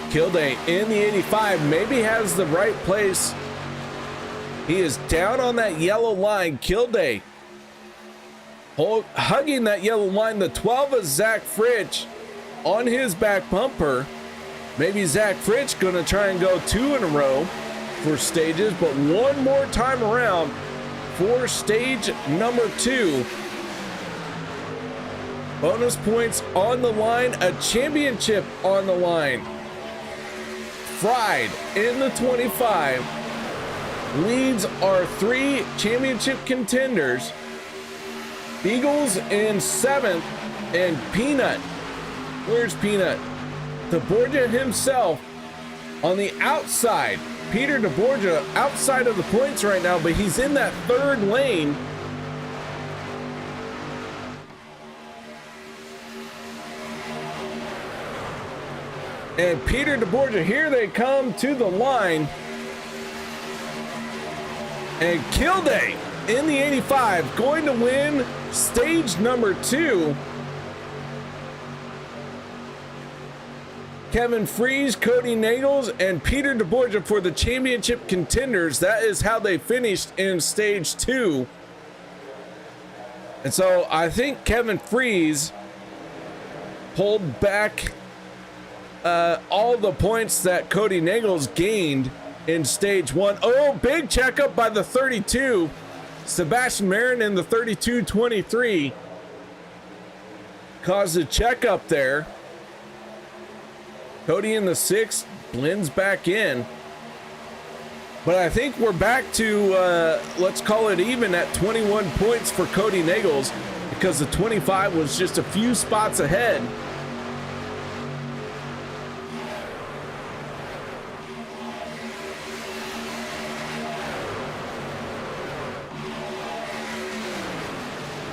Kilday in the 85 maybe has the right place He is down on that yellow line. Kilday hugging that yellow line. The 12 is Zach Fritsch on his back bumper. Maybe Zach Fritsch going to try and go 2 in a row for stages, but one more time around for stage number 2. Bonus points on the line, a championship on the line. Fried in the 25 leads our 3 championship contenders. Eagles in 7th, and Peanut. Where's Peanut? deBorja himself on the outside. Peter deBorja outside of the points right now, but he's in that 3rd lane. And Peter deBorja, here they come to the line. And Kilday in the 85 going to win stage number 2. Kevin Freis, Kody Neagles, and Peter deBorja for the championship contenders. That is how they finished in stage 2. And so I think Kevin Freis pulled back all the points that Kody Neagles gained in stage 1. Oh, big checkup by the 32. Sebastian Marin in the 32-23 caused a checkup there. Kody in the 6 blends back in. But I think we're back to, let's call it even at 21 points for Kody Neagles, because the 25 was just a few spots ahead.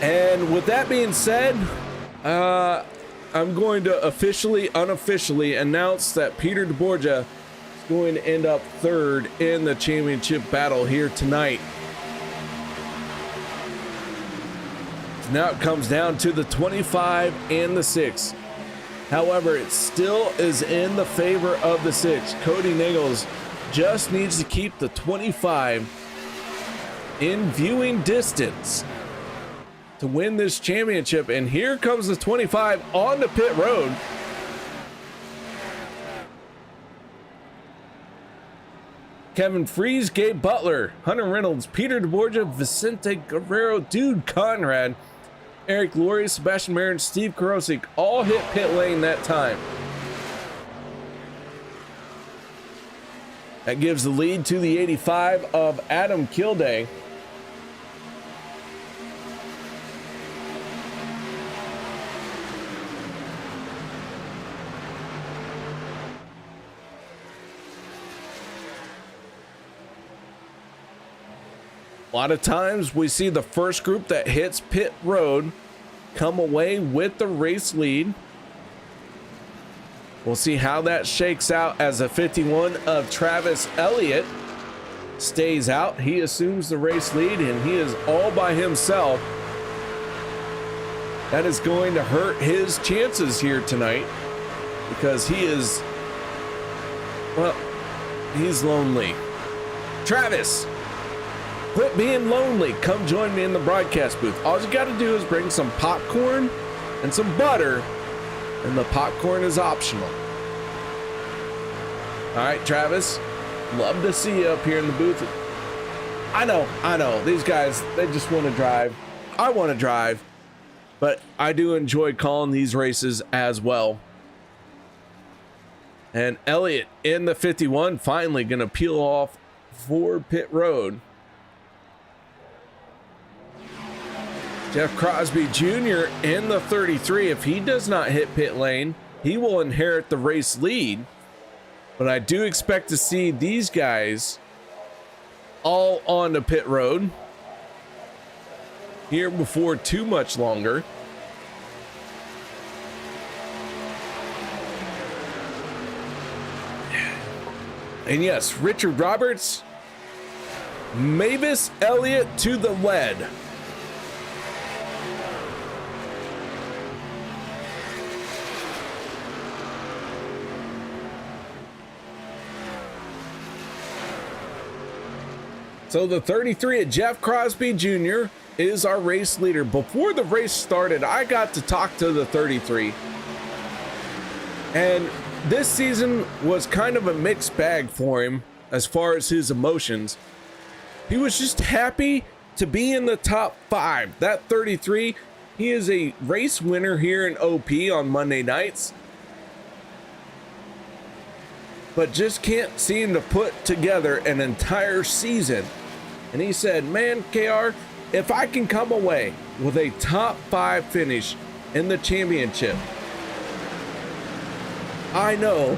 And with that being said, I'm going to unofficially announce that Peter deBorja is going to end up 3rd in the championship battle here tonight. Now it comes down to the 25 and the 6. However, it still is in the favor of the 6. Kody Neagles just needs to keep the 25 in viewing distance to win this championship. And here comes the 25 on the pit road. Kevin Freis, Gabe Butler, Hunter Reynolds, Peter deBorja, Vicente Guerrero, Dude Conrad, Eric Laurie, Sebastian Marin, Steve Karosik all hit pit lane that time. That gives the lead to the 85 of Adam Kilday. A lot of times we see the first group that hits pit road come away with the race lead. We'll see how that shakes out as a 51 of Travis Elliott stays out. He assumes the race lead and he is all by himself. That is going to hurt his chances here tonight because he is, well, he's lonely. Travis, quit being lonely. Come join me in the broadcast booth. All you got to do is bring some popcorn and some butter, and the popcorn is optional. All right, Travis, love to see you up here in the booth. I know. These guys, they just want to drive. I want to drive, but I do enjoy calling these races as well. And Elliott in the 51 finally going to peel off for pit road. Jeff Crosby Jr. in the 33. If he does not hit pit lane, he will inherit the race lead. But I do expect to see these guys all on the pit road here before too much longer. And yes, Richard Roberts, Mavis Elliott to the lead. So the 33 at Jeff Crosby Jr. is our race leader. Before the race started, I got to talk to the 33. And this season was kind of a mixed bag for him as far as his emotions. He was just happy to be in the top 5. That 33, he is a race winner here in OP on Monday nights, but just can't seem to put together an entire season. And he said, man, KR, if I can come away with a top 5 finish in the championship, I know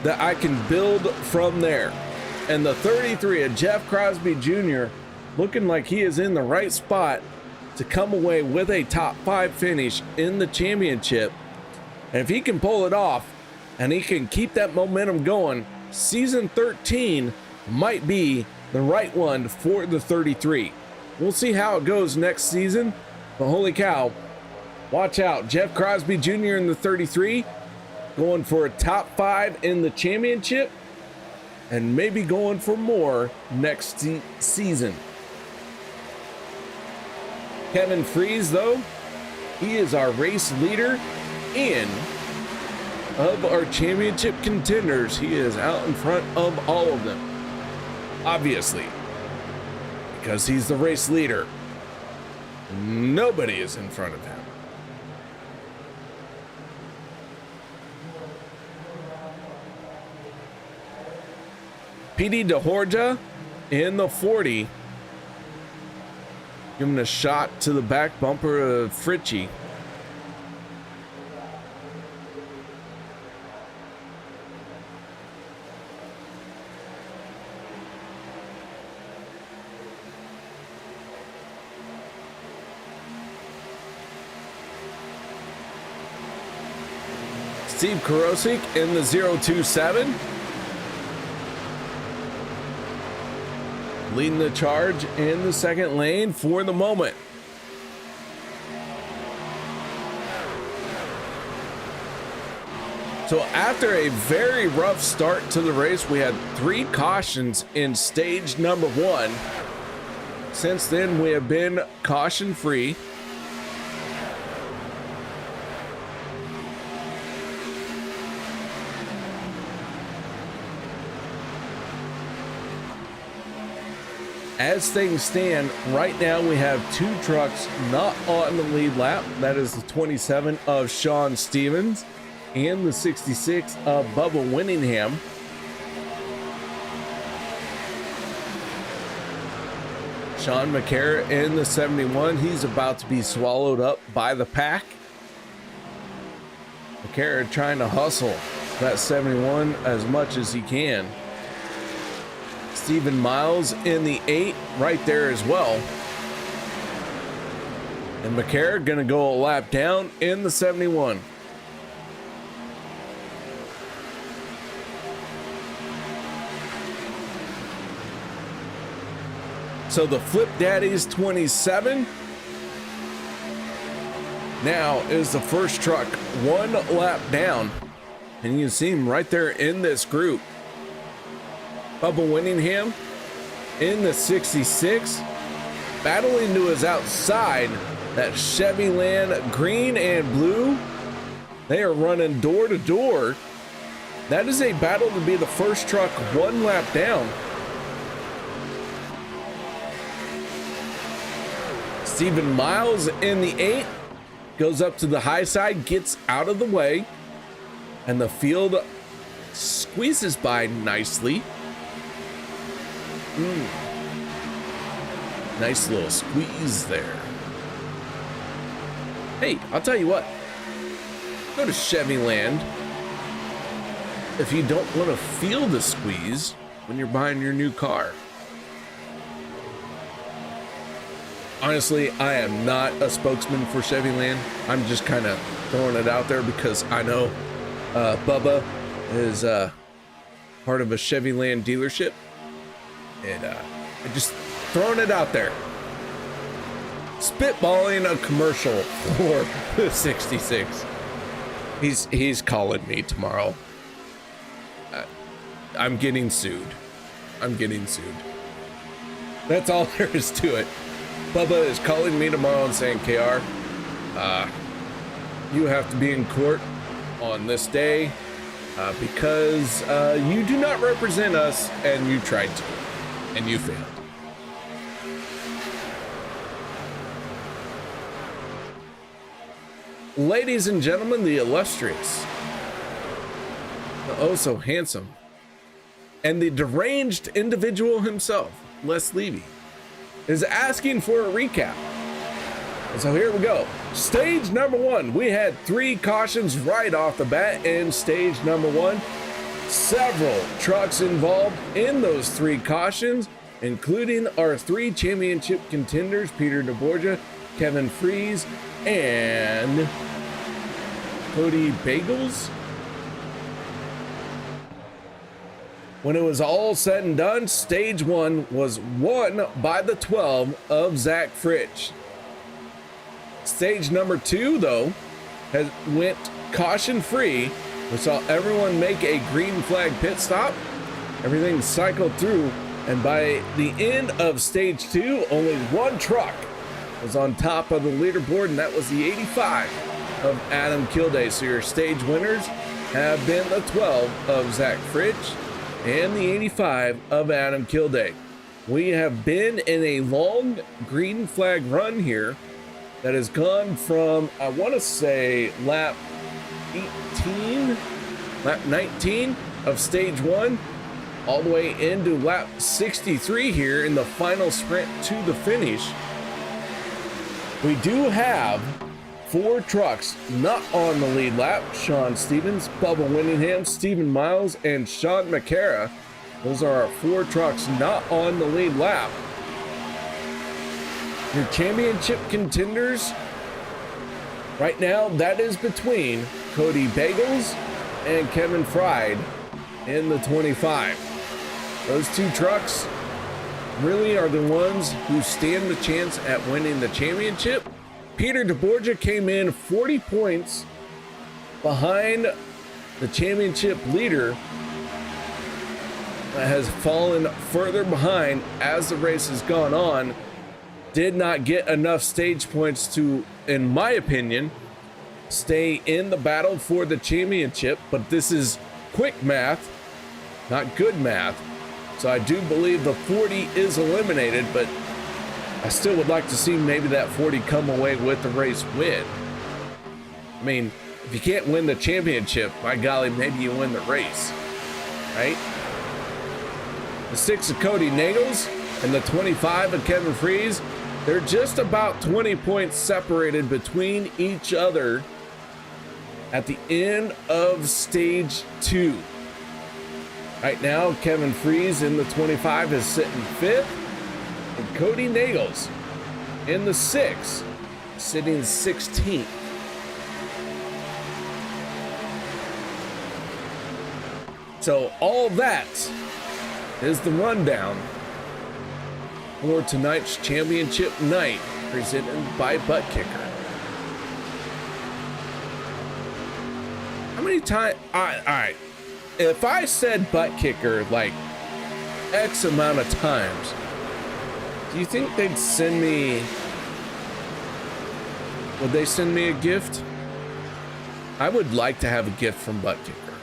that I can build from there. And the 33 of Jeff Crosby Jr. looking like he is in the right spot to come away with a top 5 finish in the championship. And if he can pull it off and he can keep that momentum going, season 13 might be the right one for the 33. We'll see how it goes next season, but holy cow, watch out. Jeff Crosby Jr. in the 33 going for a top 5 in the championship and maybe going for more next season. Kevin Freis, though, he is our race leader in of our championship contenders. He is out in front of all of them, obviously, because he's the race leader. Nobody is in front of him. deBorja in the 40. Giving a shot to the back bumper of Freis. Steve Karosik in the 027. Leading the charge in the second lane for the moment. So after a very rough start to the race, we had 3 cautions in stage number 1. Since then, we have been caution free. As things stand right now, we have 2 trucks not on the lead lap. That is the 27 of Shawn Stevens and the 66 of Bubba Winningham. Sean McCarra in the 71. He's about to be swallowed up by the pack. McCarra trying to hustle that 71 as much as he can. Stephen Miles in the 8 right there as well. And McCarra gonna go a lap down in the 71. So the Flip Daddies 27 now is the first truck 1 lap down. And you can see him right there in this group. Bubba Winningham in the 66, battling to his outside. That Chevy Land green and blue, they are running door to door. That is a battle to be the first truck 1 lap down. Stephen Miles in the 8 goes up to the high side, gets out of the way, and the field squeezes by nicely. Nice little squeeze there. Hey, I'll tell you what. Go to Chevy Land if you don't want to feel the squeeze when you're buying your new car. Honestly, I am not a spokesman for Chevy Land. I'm just kind of throwing it out there because I know Bubba is part of a Chevy Land dealership. And I'm just throwing it out there. Spitballing a commercial for the 66. He's calling me tomorrow. I'm getting sued. That's all there is to it. Bubba is calling me tomorrow and saying, KR, you have to be in court on this day because you do not represent us and you tried to, and you failed. Ladies and gentlemen, the illustrious, the oh so handsome, and the deranged individual himself, Les Levy, is asking for a recap. And so here we go. Stage number 1, we had 3 cautions right off the bat in stage number 1. Several trucks involved in those 3 cautions, including our 3 championship contenders, Peter deBorja, Kevin Freis, and Kody Neagles. When it was all said and done, stage 1 was won by the 12 of Zach Freis. Stage number 2, though, went caution free. We saw everyone make a green flag pit stop. Everything cycled through, and by the end of stage 2, only 1 truck was on top of the leaderboard, and that was the 85 of Adam Kilday. So your stage winners have been the 12 of Zach Freis and the 85 of Adam Kilday. We have been in a long green flag run here that has gone from, I want to say, lap 19 of stage 1 all the way into lap 63 here in the final sprint to the finish. We do have 4 trucks not on the lead lap: Shawn Stevens, Bubba Winningham, Stephen Miles, and Sean McCara. Those are our 4 trucks not on the lead lap. Your championship contenders right now, that is between Kody Neagles and Kevin Freis in the 25. Those 2 trucks really are the ones who stand the chance at winning the championship. Peter deBorja came in 40 points behind the championship leader, that has fallen further behind as the race has gone on. Did not get enough stage points to, in my opinion, stay in the battle for the championship, but this is quick math, not good math. So I do believe the 40 is eliminated, but I still would like to see maybe that 40 come away with the race win. I mean, if you can't win the championship, by golly, maybe you win the race, right? The 6 of Kody Neagles and the 25 of Kevin Freis, they're just about 20 points separated between each other at the end of stage 2. Right now, Kevin Freis in the 25 is sitting 5th, and Kody Neagles in the 6, sitting 16th. So all that is the rundown for tonight's championship night, presented by Butt Kicker. How many times? All right. If I said Butt Kicker like X amount of times, do you think they'd send me? Would they send me a gift? I would like to have a gift from Butt Kicker.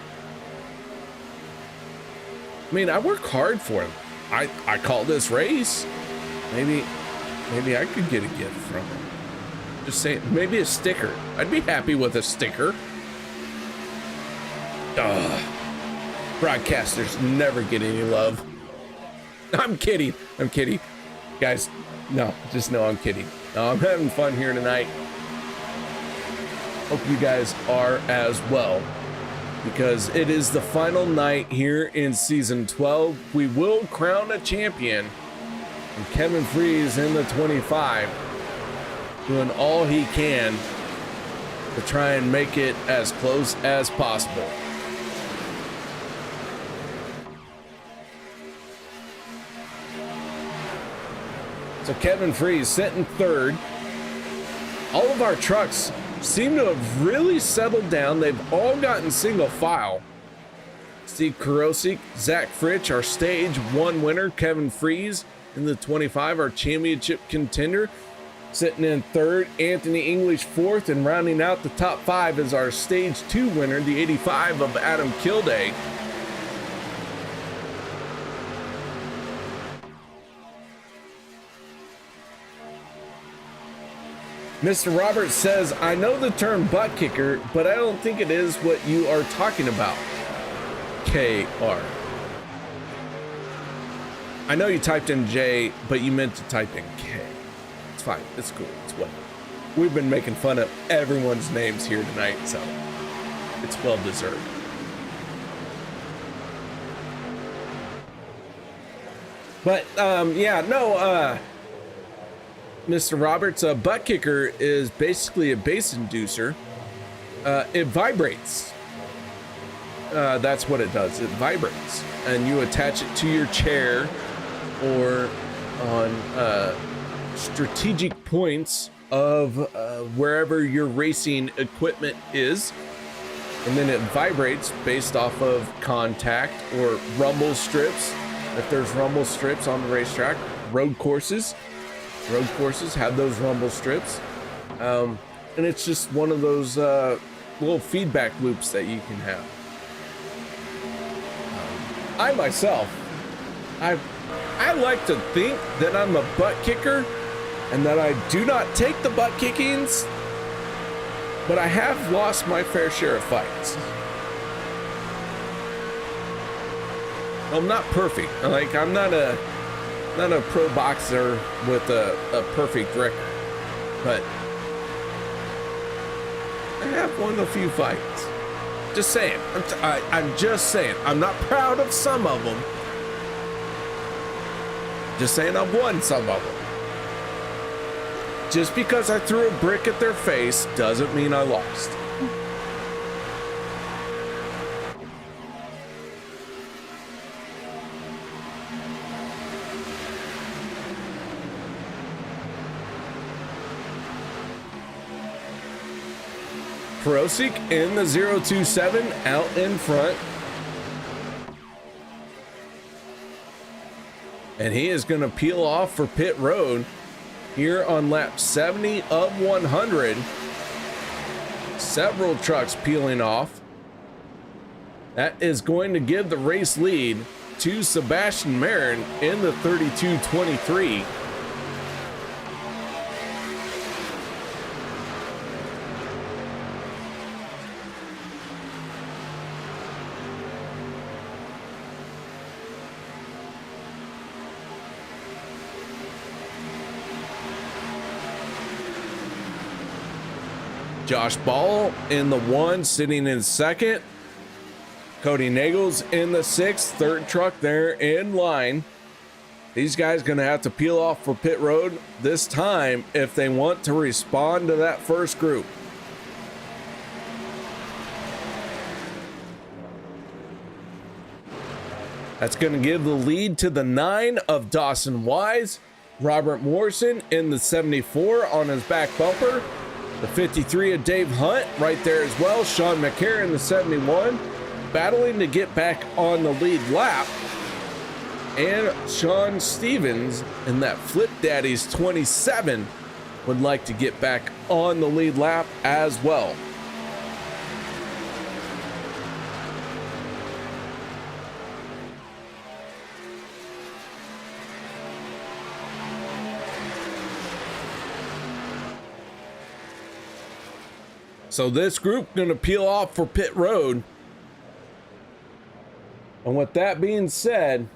I mean, I work hard for him. I call this race. Maybe I could get a gift from him. Just saying, maybe a sticker. I'd be happy with a sticker. Broadcasters never get any love. I'm kidding. Guys, no, just know I'm kidding. No, I'm having fun here tonight. Hope you guys are as well, because it is the final night here in season 12. We will crown a champion, and Kevin Freis in the 25 doing all he can to try and make it as close as possible. So Kevin Freis sitting 3rd. All of our trucks seem to have really settled down. They've all gotten single file. Steve Karosik, Zach Freis, our stage 1 winner. Kevin Freis in the 25, our championship contender. Sitting in third, Anthony English fourth, and rounding out the top 5 is our stage 2 winner, the 85 of Adam Kilday. Mr. Roberts says, I know the term butt kicker, but I don't think it is what you are talking about. KR. I know you typed in J, but you meant to type in K. It's fine. It's cool. It's what we've been making fun of everyone's names here tonight, so it's well deserved. But Mr. Roberts, a butt kicker is basically a bass inducer. It vibrates. That's what it does. It vibrates, and you attach it to your chair or on strategic points of wherever your racing equipment is, and then it vibrates based off of contact or rumble strips. If there's rumble strips on the racetrack, road courses have those rumble strips, and it's just one of those little feedback loops that you can have. I myself, I like to think that I'm a butt kicker and that I do not take the butt kickings, but I have lost my fair share of fights. I'm not perfect. Like, I'm not a pro boxer with a perfect record, but I have won a few fights. Just saying. I'm just saying. I'm not proud of some of them. Just saying I've won some of them. Just because I threw a brick at their face doesn't mean I lost. Perosic in the 027 out in front. And he is going to peel off for pit road here on lap 70 of 100. Several trucks peeling off. That is going to give the race lead to Sebastian Marin in the 32-23. Josh Ball in the 1, sitting in second. Kody Neagles in the 6th, third truck there in line. These guys going to have to peel off for pit road this time if they want to respond to that first group. That's going to give the lead to the 9 of Dawson Wise. Robert Morrison in the 74 on his back bumper. The 53 of Dave Hunt right there as well. Sean McCarron in the 71, battling to get back on the lead lap. And Shawn Stevens in that Flip Daddy's 27 would like to get back on the lead lap as well. So this group going to peel off for pit road. And with that being said,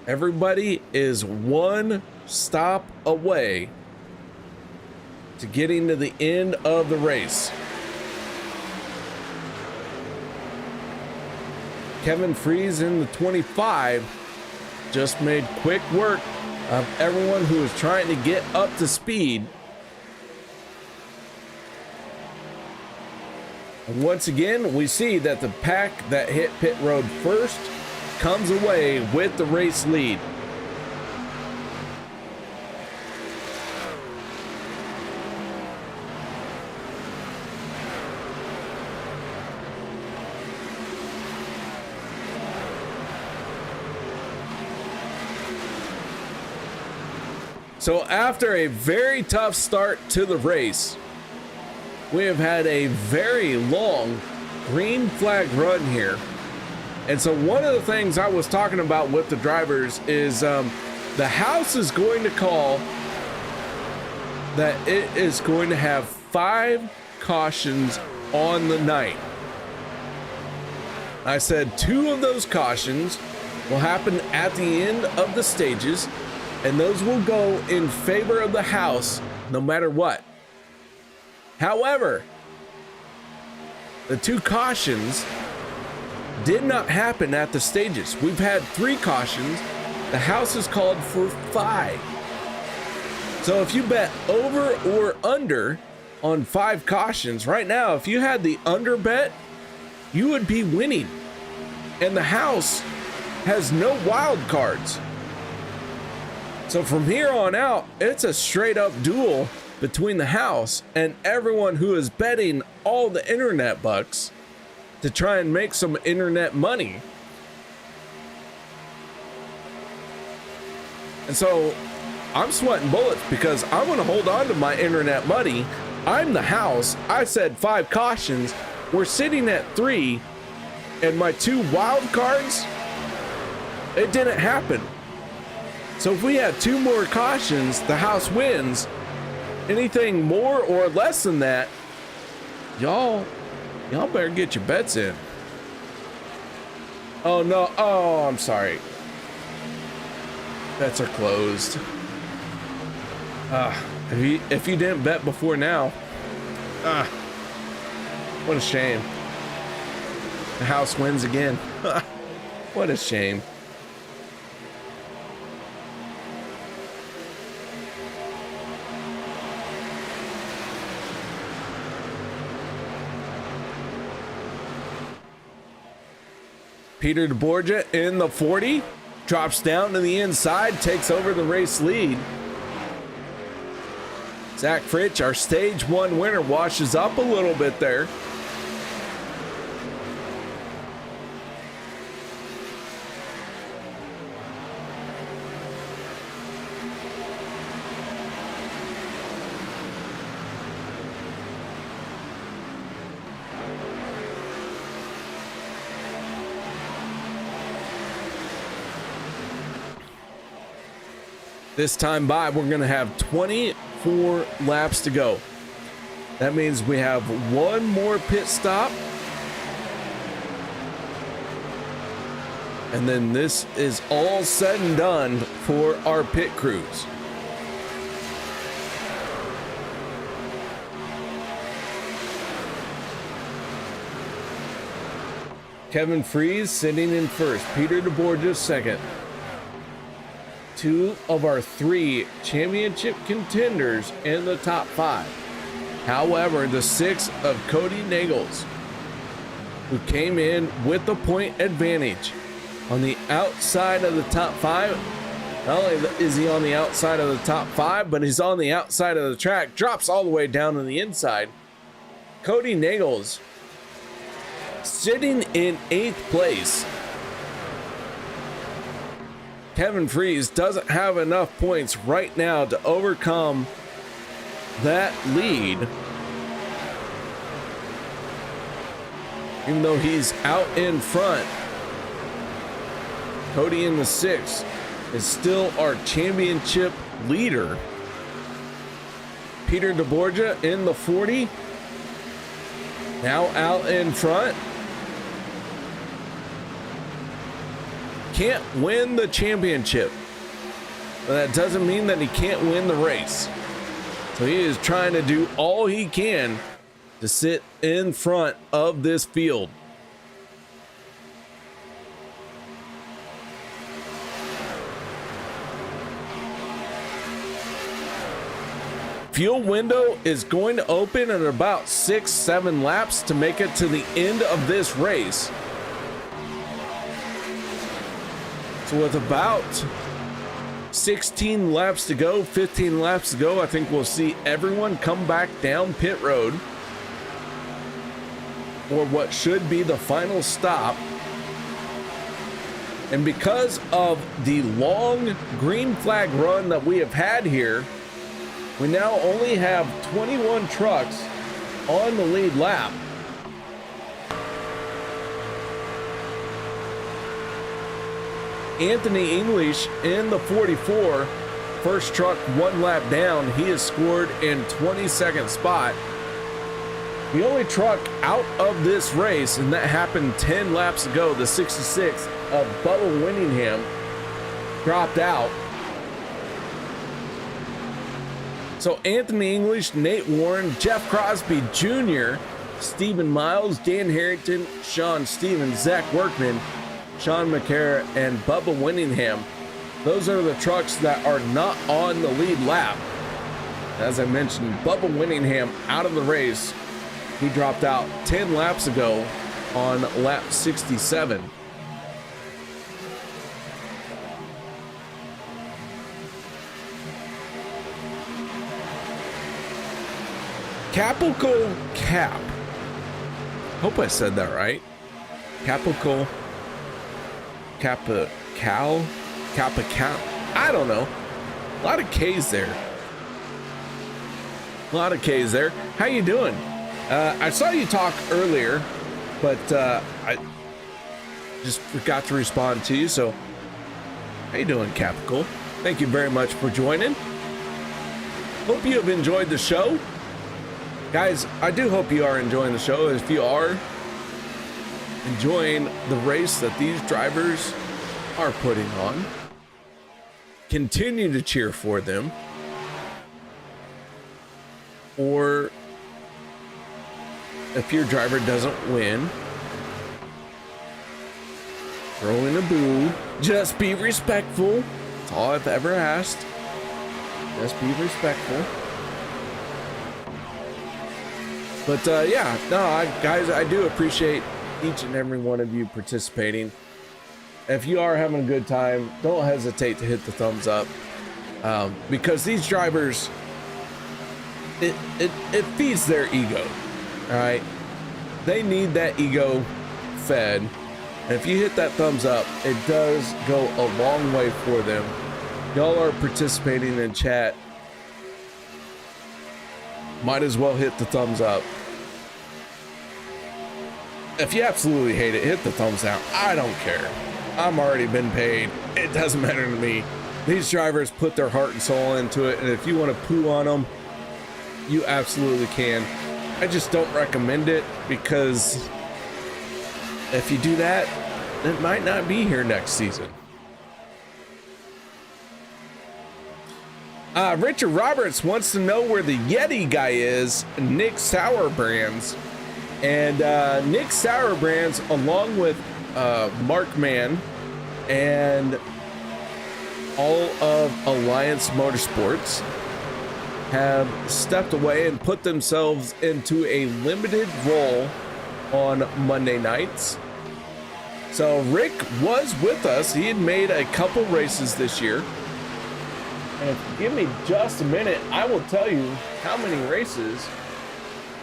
everybody is one stop away to getting to the end of the race. Kevin Freis in the 25 just made quick work of everyone who is trying to get up to speed. And once again, we see that the pack that hit pit road first comes away with the race lead. So after a very tough start to the race, we have had a very long green flag run here. And so one of the things I was talking about with the drivers is the house is going to call that it is going to have 5 cautions on the night. I said 2 of those cautions will happen at the end of the stages, and those will go in favor of the house no matter what. However, the 2 cautions did not happen at the stages. We've had 3 cautions. The house is called for 5. So if you bet over or under on 5 cautions right now, if you had the under bet, you would be winning. And the house has no wild cards. So from here on out, it's a straight up duel between the house and everyone who is betting all the internet bucks to try and make some internet money. And so I'm sweating bullets because I'm going to hold on to my internet money. I'm the house. I said 5 cautions. We're sitting at 3, and my 2 wild cards, it didn't happen. So if we had 2 more cautions, the house wins. Anything more or less than that, y'all better get your bets in. Oh no, oh, I'm sorry. Bets are closed. If you didn't bet before now, what a shame. The house wins again. What a shame. Peter deBorja in the 40, drops down to the inside, takes over the race lead. Zach Fritsch, our stage 1 winner, washes up a little bit there. This time by, we're going to have 24 laps to go. That means we have 1 more pit stop. And then this is all said and done for our pit crews. Kevin Freis sitting in first. Peter deBorja second. 2 of our 3 championship contenders in the top 5. However, the 6 of Kody Neagles, who came in with the point advantage on the outside of the top 5. Not only is he on the outside of the top 5, but he's on the outside of the track, drops all the way down to the inside. Kody Neagles sitting in 8th place. Kevin Freis doesn't have enough points right now to overcome that lead. Even though he's out in front, Kody in the 6th is still our championship leader. Peter deBorja in the 40, now out in front. Can't win the championship, but that doesn't mean that he can't win the race. So he is trying to do all he can to sit in front of this field. Fuel window is going to open in about 6-7 laps to make it to the end of this race. So with about 16 laps to go, 15 laps to go, I think we'll see everyone come back down pit road for what should be the final stop. And because of the long green flag run that we have had here, we now only have 21 trucks on the lead lap. Anthony English in the 44, first truck 1 lap down. He has scored in 22nd spot. The only truck out of this race, and that happened 10 laps ago, the 66 of Bubba Winningham, dropped out. So Anthony English, Nate Warren, Jeff Crosby Jr., Stephen Miles, Dan Harrington, Shawn Stevens, Zach Workman, Sean McCara, and Bubba Winningham. Those are the trucks that are not on the lead lap. As I mentioned, Bubba Winningham out of the race. He dropped out 10 laps ago on lap 67. Capical Cap. Hope I said that right. Capical Kappa Cal. Kappa Cap. I don't know. A lot of K's there. A lot of K's there. How you doing? I saw you talk earlier, but I just forgot to respond to you. So, how you doing, Capical? Thank you very much for joining. Hope you have enjoyed the show. Guys, I do hope you are enjoying the show. If you are enjoying the race that these drivers are putting on, continue to cheer for them. Or if your driver doesn't win, throw in a boo. Just be respectful. That's all I've ever asked. Just be respectful. But yeah, no, guys, I do appreciate each and every one of you participating. If you are having a good time, don't hesitate to hit the thumbs up, because these drivers, it feeds their ego. All right, they need that ego fed. And if you hit that thumbs up, it does go a long way for them. Y'all are participating in chat. Might as well hit the thumbs up. If you absolutely hate it, hit the thumbs down. I don't care. I'm already been paid. It doesn't matter to me. These drivers put their heart and soul into it, and if you want to poo on them, you absolutely can. I just don't recommend it, because if you do that, it might not be here next season. Richard Roberts wants to know where the Yeti guy is, Nick Sauerbrands. And Nick Sauerbrands, along with Mark Mann and all of Alliance Motorsports, have stepped away and put themselves into a limited role on Monday nights. So Rick was with us. He had made a couple races this year. And if you give me just a minute, I will tell you how many races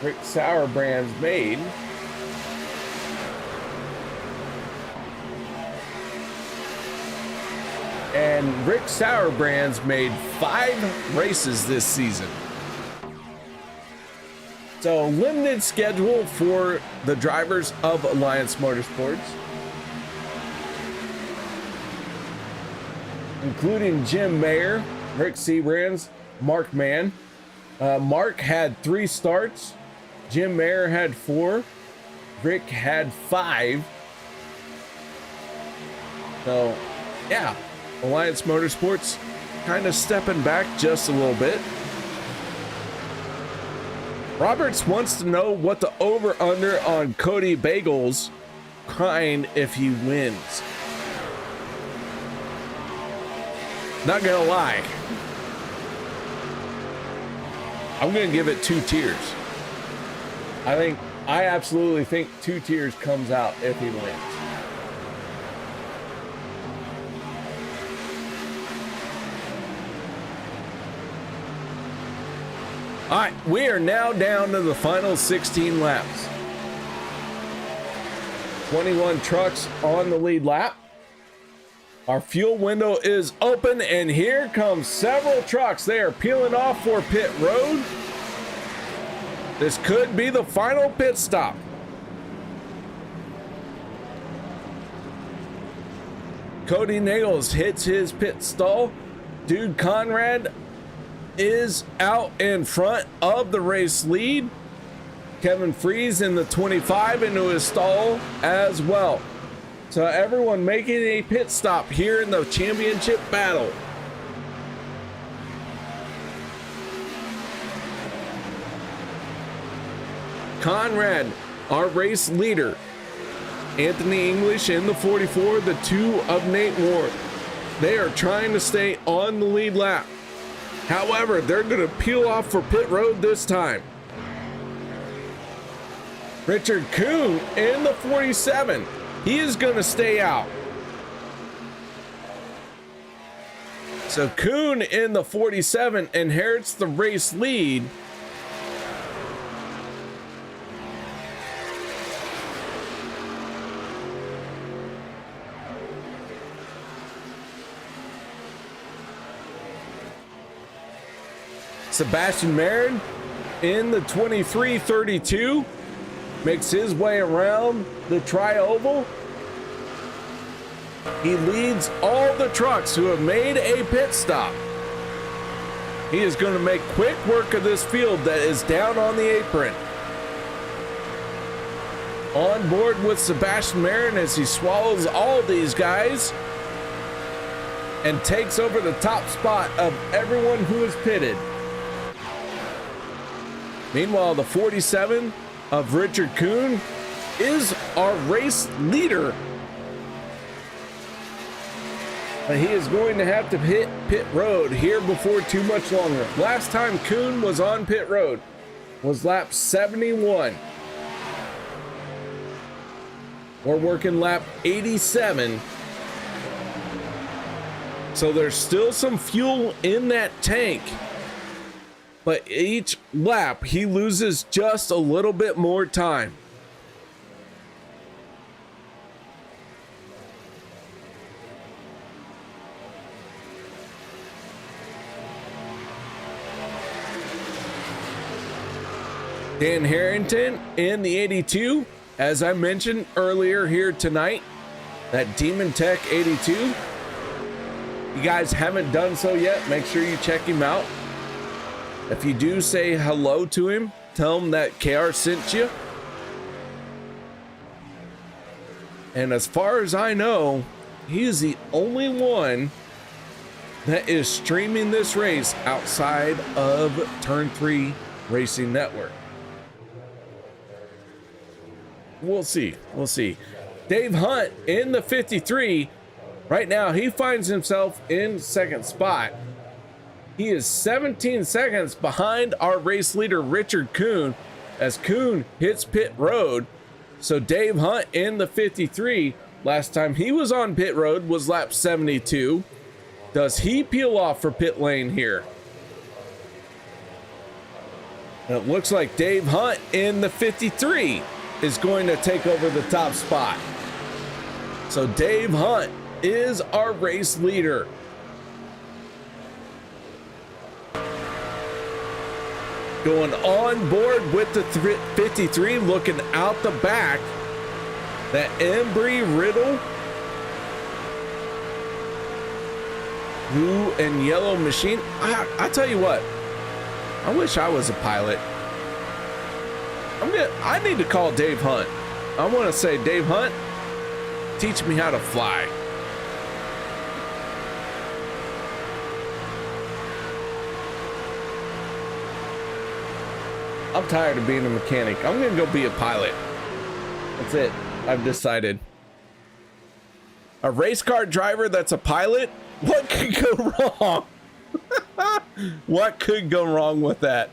Rick Sauerbrands made. And Rick Sauerbrands made 5 races this season. So limited schedule for the drivers of Alliance Motorsports, including Jim Mayer, Rick Seabrands, Mark Mann. Mark had 3 starts. Jim Mayer had 4. Rick had 5. So, yeah. Alliance Motorsports kind of stepping back just a little bit. Roberts wants to know what the over-under on Cody Bagels crying if he wins. Not gonna lie, I'm gonna give it 2 tiers. I absolutely think 2 tiers comes out if he wins. All right, we are now down to the final 16 laps. 21 trucks on the lead lap. Our fuel window is open, and here comes several trucks. They are peeling off for pit road. This could be the final pit stop. Kody Neagles hits his pit stall. Dude Conrad is out in front of the race lead. Kevin Freis in the 25 into his stall as well. So everyone making a pit stop here in the championship battle. Conrad, our race leader. Anthony English in the 44, the 2 of Nate Ward. They are trying to stay on the lead lap. However, they're going to peel off for pit road this time. Richard Kuhn in the 47. He is going to stay out. So Kuhn in the 47 inherits the race lead. Sebastian Marin in the 23-32 makes his way around the tri-oval. He leads all the trucks who have made a pit stop. He is going to make quick work of this field that is down on the apron. On board with Sebastian Marin as he swallows all these guys and takes over the top spot of everyone who is pitted. Meanwhile, the 47 of Richard Kuhn is our race leader. But he is going to have to hit pit road here before too much longer. Last time Kuhn was on pit road was lap 71. We're working lap 87. So there's still some fuel in that tank. But each lap, he loses just a little bit more time. Dan Harrington in the 82, as I mentioned earlier here tonight, that Demon Tech 82. You guys haven't done so yet, make sure you check him out. If you do, say hello to him. Tell him that KR sent you. And as far as I know, he is the only one that is streaming this race outside of Turn 3 Racing Network. We'll see. We'll see. Dave Hunt in the 53. Right now, he finds himself in second spot. He is 17 seconds behind our race leader, Richard Kuhn, as Kuhn hits pit road. So Dave Hunt in the 53, last time he was on pit road was lap 72. Does he peel off for pit lane here? And it looks like Dave Hunt in the 53 is going to take over the top spot. So Dave Hunt is our race leader. Going on board with the 53, looking out the back. That Embry Riddle, blue and yellow machine. I tell you what, I wish I was a pilot. I need to call Dave Hunt. I want to say, Dave Hunt, teach me how to fly. I'm tired of being a mechanic. I'm gonna go be a pilot. That's it. I've decided. A race car driver that's a pilot? What could go wrong? What could go wrong with that?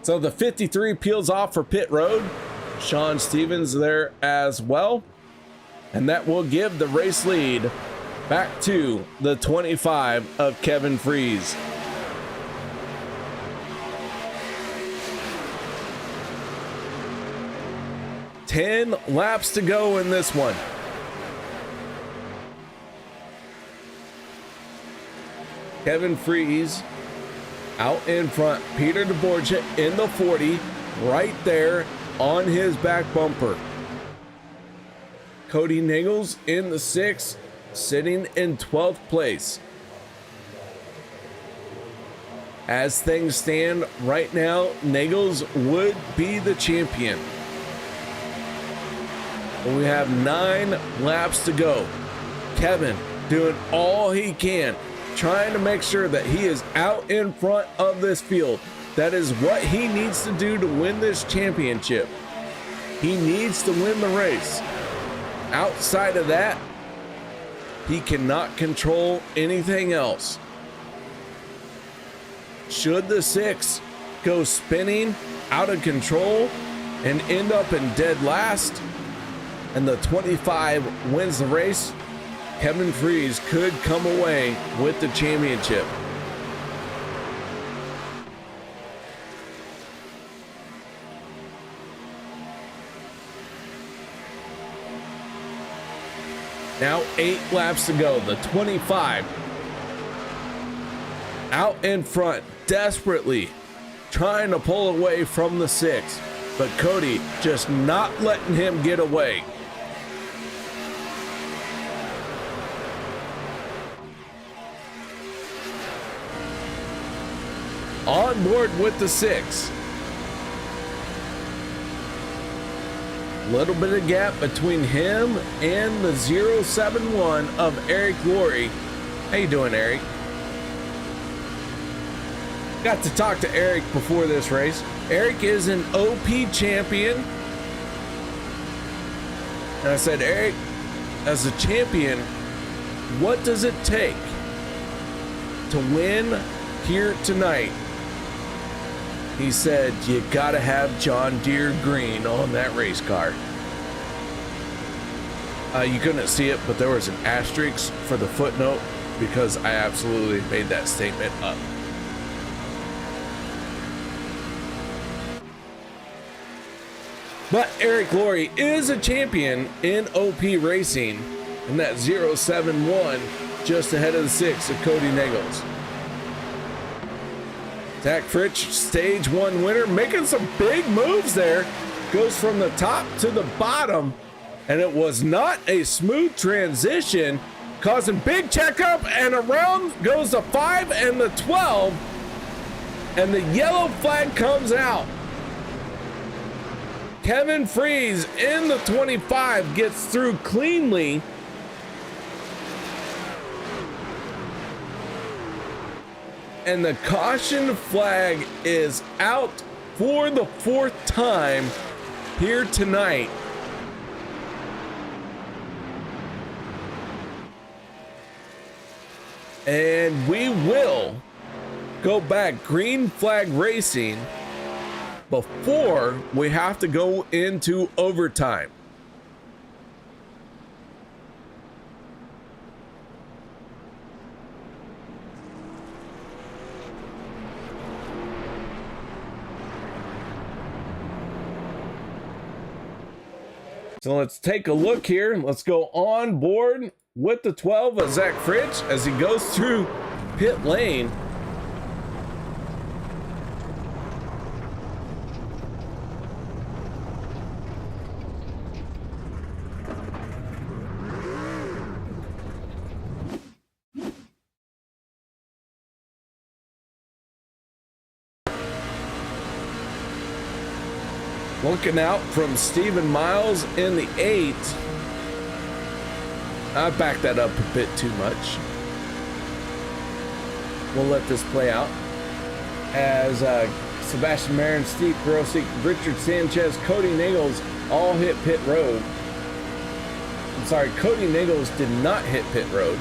So the 53 peels off for pit road. Shawn Stevens there as well. And that will give the race lead back to the 25 of Kevin Freis. Ten laps to go in this one. Kevin Freis out in front. Peter deBorja in the 40, right there on his back bumper. Kody Neagles in the 6, sitting in 12th place. As things stand right now, Neagles would be the champion. We have 9 laps to go. Kevin doing all he can, trying to make sure that he is out in front of this field. That is what he needs to do to win this championship. He needs to win the race. Outside of that, he cannot control anything else. Should the 6 go spinning out of control and end up in dead last, and the 25 wins the race, Kevin Freis could come away with the championship. Now 8 laps to go. The 25 out in front, desperately trying to pull away from the 6, but Kody just not letting him get away. On board with the 6. Little bit of gap between him and the 071 of Eric Laurie. How you doing, Eric? Got to talk to Eric before this race. Eric is an OP champion. And I said, Eric, as a champion, what does it take to win here tonight? He said, you gotta have John Deere green on that race car. You couldn't see it, but there was an asterisk for the footnote because I absolutely made that statement up. But Eric Laurie is a champion in OP racing, and that 071 just ahead of the 6 of Kody Neagles. Zach Fritsch, stage 1 winner, making some big moves there. Goes from the top to the bottom, and it was not a smooth transition, causing big checkup, and around goes the 5 and the 12, and the yellow flag comes out. Kevin Freis in the 25 gets through cleanly. And the caution flag is out for the 4th time here tonight. And we will go back green flag racing before we have to go into overtime. So let's take a look here. Let's go on board with the 12 of Zach Fritsch as he goes through pit lane. Looking out from Stephen Miles in the 8. I backed that up a bit too much. We'll let this play out as Sebastian Marin, Steve Grosik, Richard Sanchez, Kody Neagles all hit pit road. I'm sorry, Kody Neagles did not hit pit road.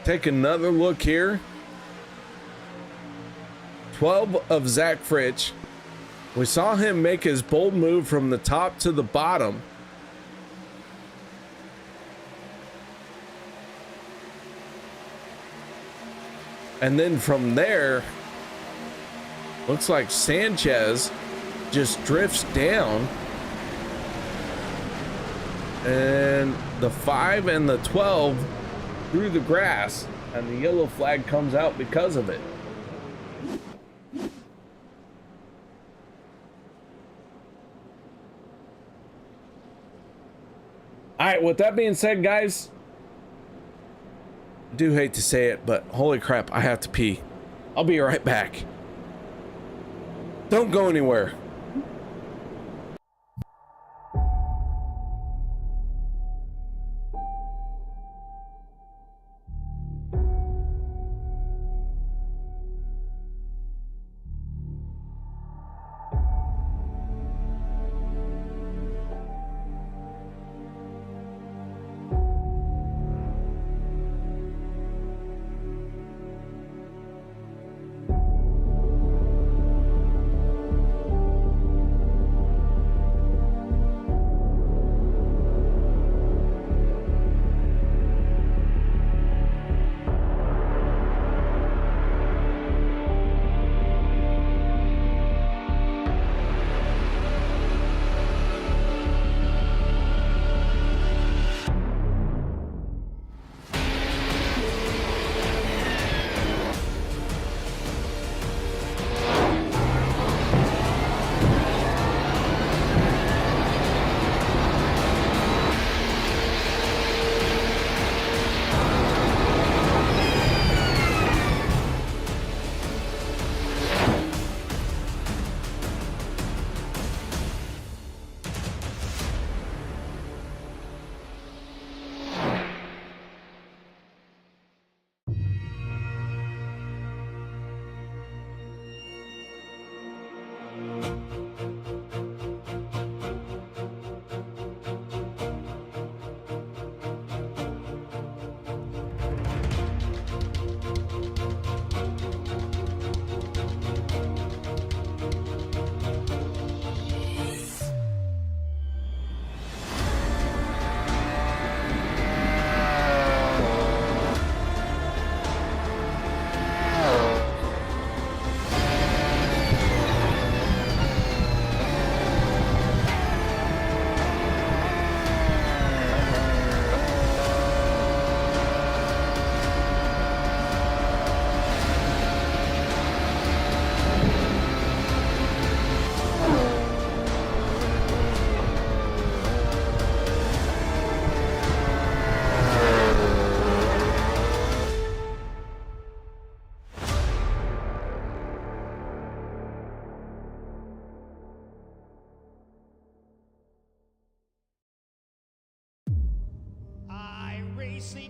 Take another look here. 12 of Zach Fritsch. We saw him make his bold move from the top to the bottom. And then from there, looks like Sanchez just drifts down. And the 5 and the 12 through the grass, and the yellow flag comes out because of it. All right, with that being said, guys, I do hate to say it, but holy crap, I have to pee. I'll be right back. Don't go anywhere.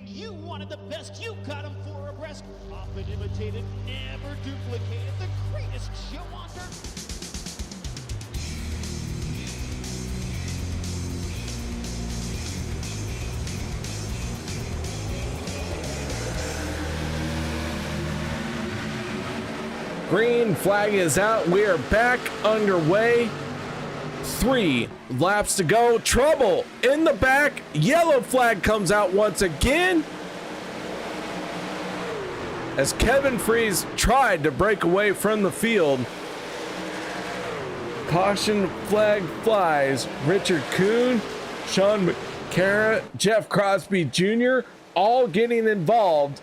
You wanted the best, you got him 4 abreast. Often imitated, never duplicated. The greatest show on dirt. Green flag is out. We are back underway. 3 laps to go. Trouble in the back. Yellow flag comes out once again as Kevin Freis tried to break away from the field. Caution flag flies. Richard Kuhn, Sean McCara, Jeff Crosby Jr. all getting involved.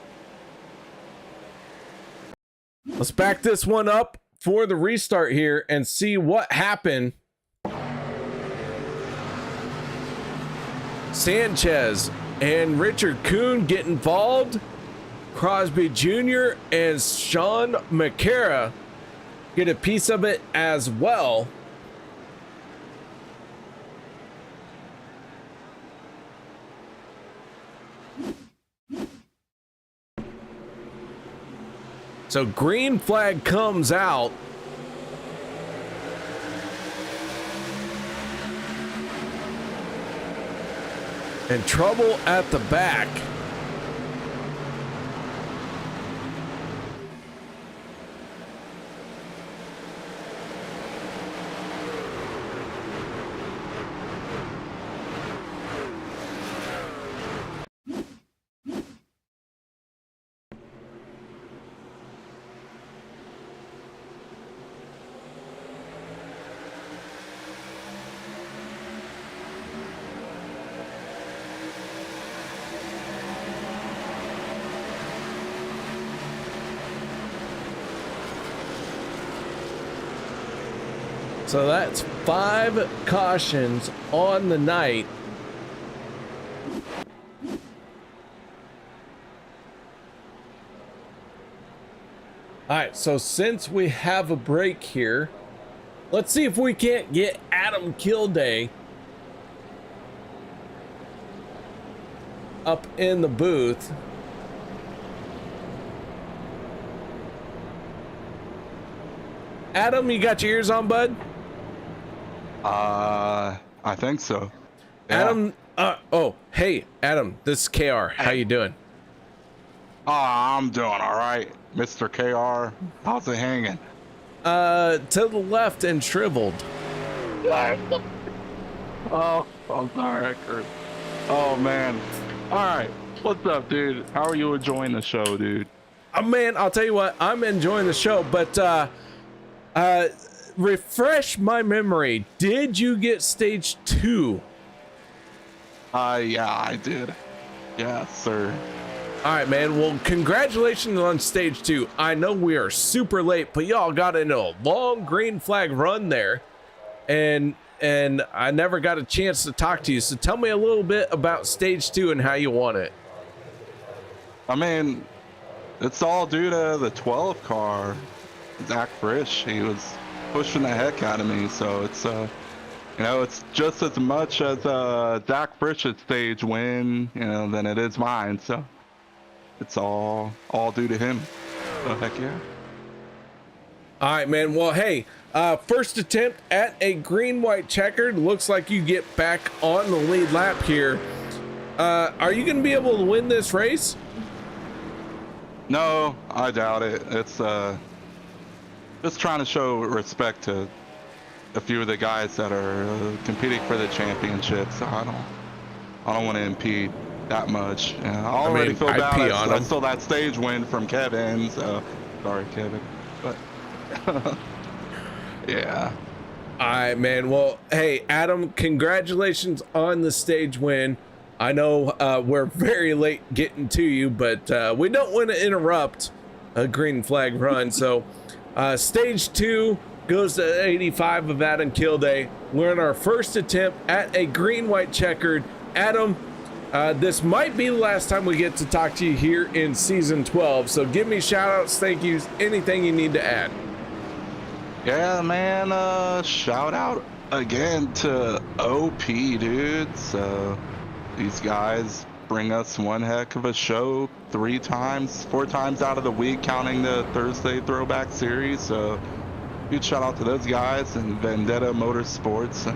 Let's back this one up for the restart here and see what happened. Sanchez and Richard Kuhn get involved. Crosby Jr. and Sean McCara get a piece of it as well. So green flag comes out. And trouble at the back. So that's 5 cautions on the night. All right, so since we have a break here, let's see if we can't get Adam Kilday up in the booth. Adam, you got your ears on, bud? I think so. Yeah. Adam, oh, hey, Adam, this is KR. How you doing? Oh, I'm doing all right, Mr. KR. How's it hanging? To the left and shriveled. Oh, I'm sorry, Kurt. Oh, man. All right. What's up, dude? How are you enjoying the show, dude? Man, I'll tell you what, I'm enjoying the show, but refresh my memory. Did you get stage 2? Yeah, I did. Yes, sir. All right, man. Well, congratulations on stage 2. I know we are super late, but y'all got into a long green flag run there, and I never got a chance to talk to you. So tell me a little bit about stage 2 and how you won it. I mean, it's all due to the 12 car, Zach Frisch. He was pushing the heck out of me, so it's you know, it's just as much as Zach Frisch's stage win, you know, than it is mine. So it's all due to him. So heck yeah. All right, man. Well, hey, first attempt at a green-white checkered. Looks like you get back on the lead lap here. Are you going to be able to win this race? No, I doubt it. It's just trying to show respect to a few of the guys that are competing for the championship. So I don't want to impede that much. I already feel bad. I saw that stage win from Kevin. So sorry, Kevin. But yeah. All right, man. Well, hey, Adam, congratulations on the stage win. I know we're very late getting to you, but we don't want to interrupt a green flag run. So stage 2 goes to 85 of Adam Kilday. We're in our first attempt at a green-white checkered. Adam, this might be the last time we get to talk to you here in season 12. So give me shout-outs, thank yous, anything you need to add. Yeah, man. Shout out again to OP, dude. So these guys bring us one heck of a show 4 times out of the week, counting the Thursday throwback series. So huge shout out to those guys and Vendetta Motorsports,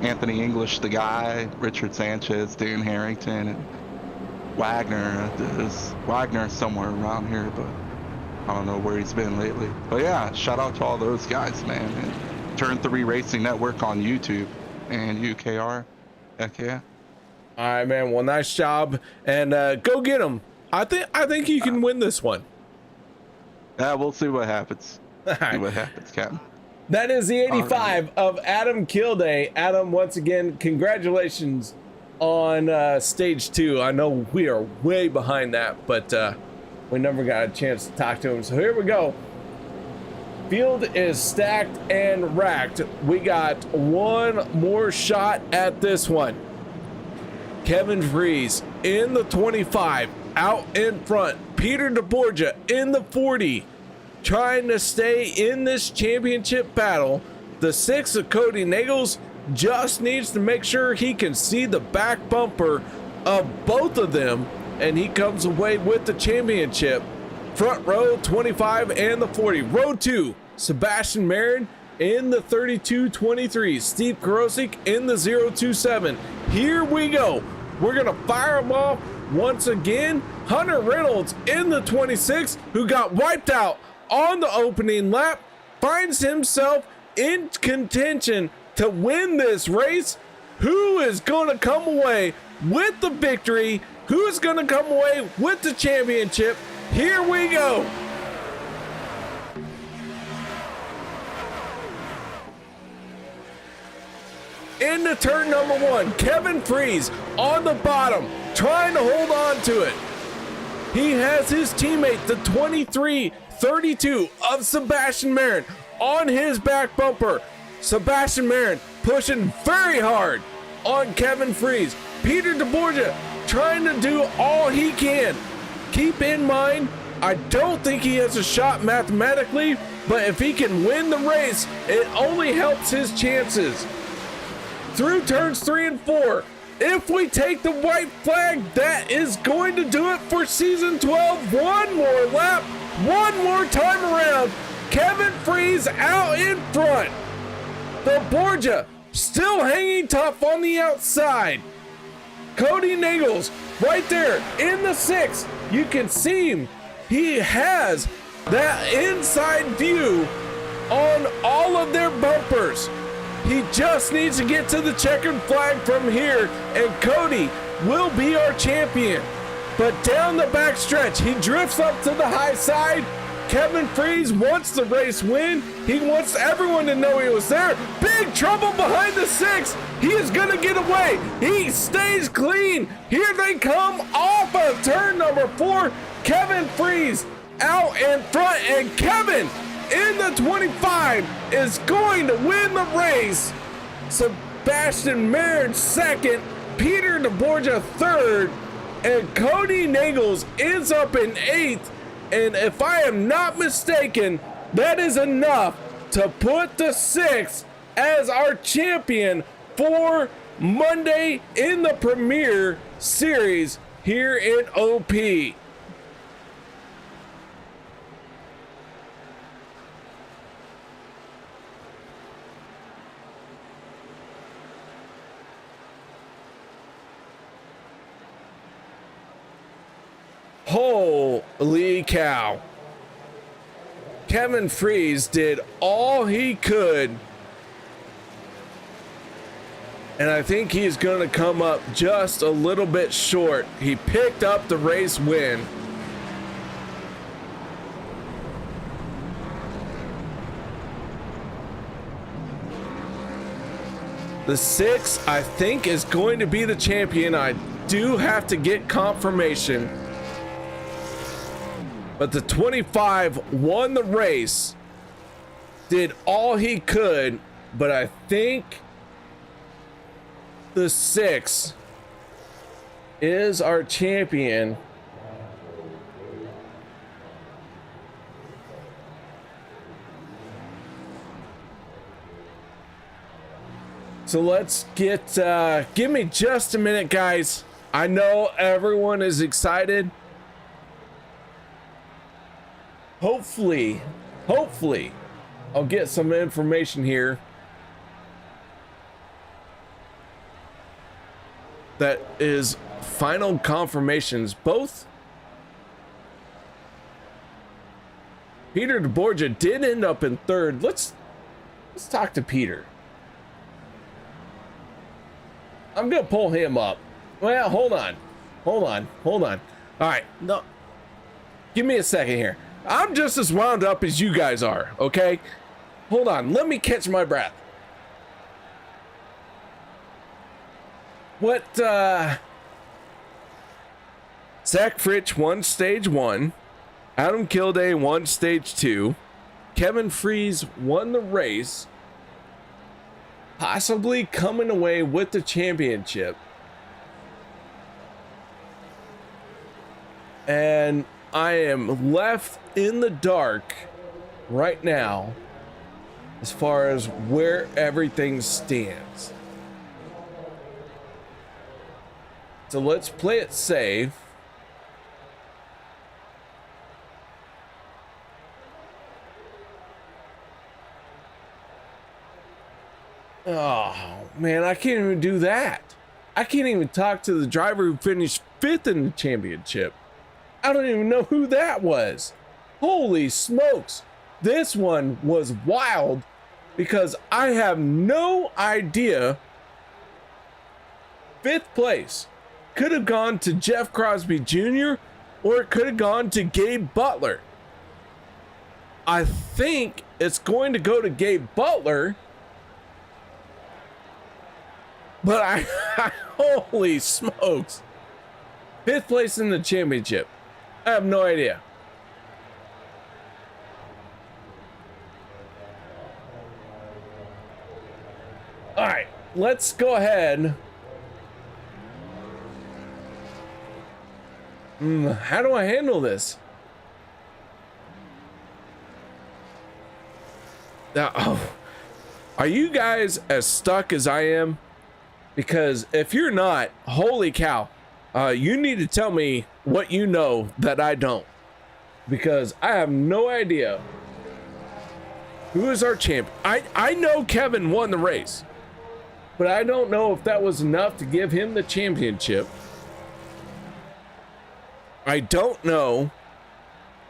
Anthony English, the guy, Richard Sanchez, Dan Harrington, and Wagner. There's Wagner somewhere around here, but I don't know where he's been lately. But yeah, shout out to all those guys, man. And Turn 3 Racing Network on YouTube and UKR. Heck yeah. All right, man. Well, nice job, and go get him. I think you can win this one. Yeah, we'll see what happens. Right. See what happens, Captain. That is the 85 of Adam Kilday. Adam, once again, congratulations on stage 2. I know we are way behind that, but we never got a chance to talk to him. So here we go. Field is stacked and racked. We got one more shot at this one. Kevin Freis in the 25, out in front. Peter deBorja in the 40, trying to stay in this championship battle. The 6 of Kody Neagles just needs to make sure he can see the back bumper of both of them, and he comes away with the championship. Front row 25 and the 40. Row 2, Sebastian Marin in the 32-23. Steve Karosik in the 027. Here we go. We're going to fire them off once again. Hunter Reynolds in the 26, who got wiped out on the opening lap, finds himself in contention to win this race. Who is going to come away with the victory? Who is going to come away with the championship? Here we go. Into turn number 1, Kevin Freis on the bottom, trying to hold on to it. He has his teammate, the 23-32 of Sebastian Marin, on his back bumper. Sebastian Marin pushing very hard on Kevin Freis. Peter deBorja trying to do all he can. Keep in mind, I don't think he has a shot mathematically, but if he can win the race, it only helps his chances. Through turns 3 and 4, if we take the white flag, that is going to do it for season 12. One more lap, one more time around. Kevin Freis out in front. deBorja still hanging tough on the outside. Kody Neagles right there in the 6th. You can see him. He has that inside view on all of their bumpers. He just needs to get to the checkered flag from here, and Kody will be our champion. But down the back stretch, he drifts up to the high side. Kevin Freis wants the race win. He wants everyone to know he was there. Big trouble behind the 6. He is going to get away. He stays clean. Here they come off of turn number 4. Kevin Freis out in front, and Kevin in the 25 is going to win the race. Sebastian Marin 2nd, Peter deBorja 3rd, and Kody Neagles ends up in 8th. And if I am not mistaken, that is enough to put the 6th as our champion for Monday in the Premier Series here in OP. Holy cow. Kevin Freis did all he could, and I think he's going to come up just a little bit short. He picked up the race win. The 6, I think, is going to be the champion. I do have to get confirmation. But the 25 won the race, did all he could, but I think the 6 is our champion. So let's get, give me just a minute, guys. I know everyone is excited. Hopefully, I'll get some information here that is final confirmations. Both Peter deBorja did end up in 3rd. Let's talk to Peter. I'm gonna pull him up. Well, hold on. All right, no, give me a second here. I'm just as wound up as you guys are, okay? Hold on, let me catch my breath. What, Zach Fritsch won stage 1. Adam Kilday won stage 2. Kevin Freis won the race, possibly coming away with the championship. And I am left in the dark right now as far as where everything stands. So let's play it safe. Oh man, I can't even do that. I can't even talk to the driver who finished 5th in the championship. I don't even know who that was. Holy smokes. This one was wild because I have no idea. 5th place could have gone to Jeff Crosby Jr. or it could have gone to Gabe Butler. I think it's going to go to Gabe Butler, but holy smokes. 5th place in the championship. I have no idea. All right, let's go ahead. How do I handle this? Now, are you guys as stuck as I am? Because if you're not, holy cow, you need to tell me what you know that I don't. Because I have no idea who is our champ. I know Kevin won the race, but I don't know if that was enough to give him the championship. I don't know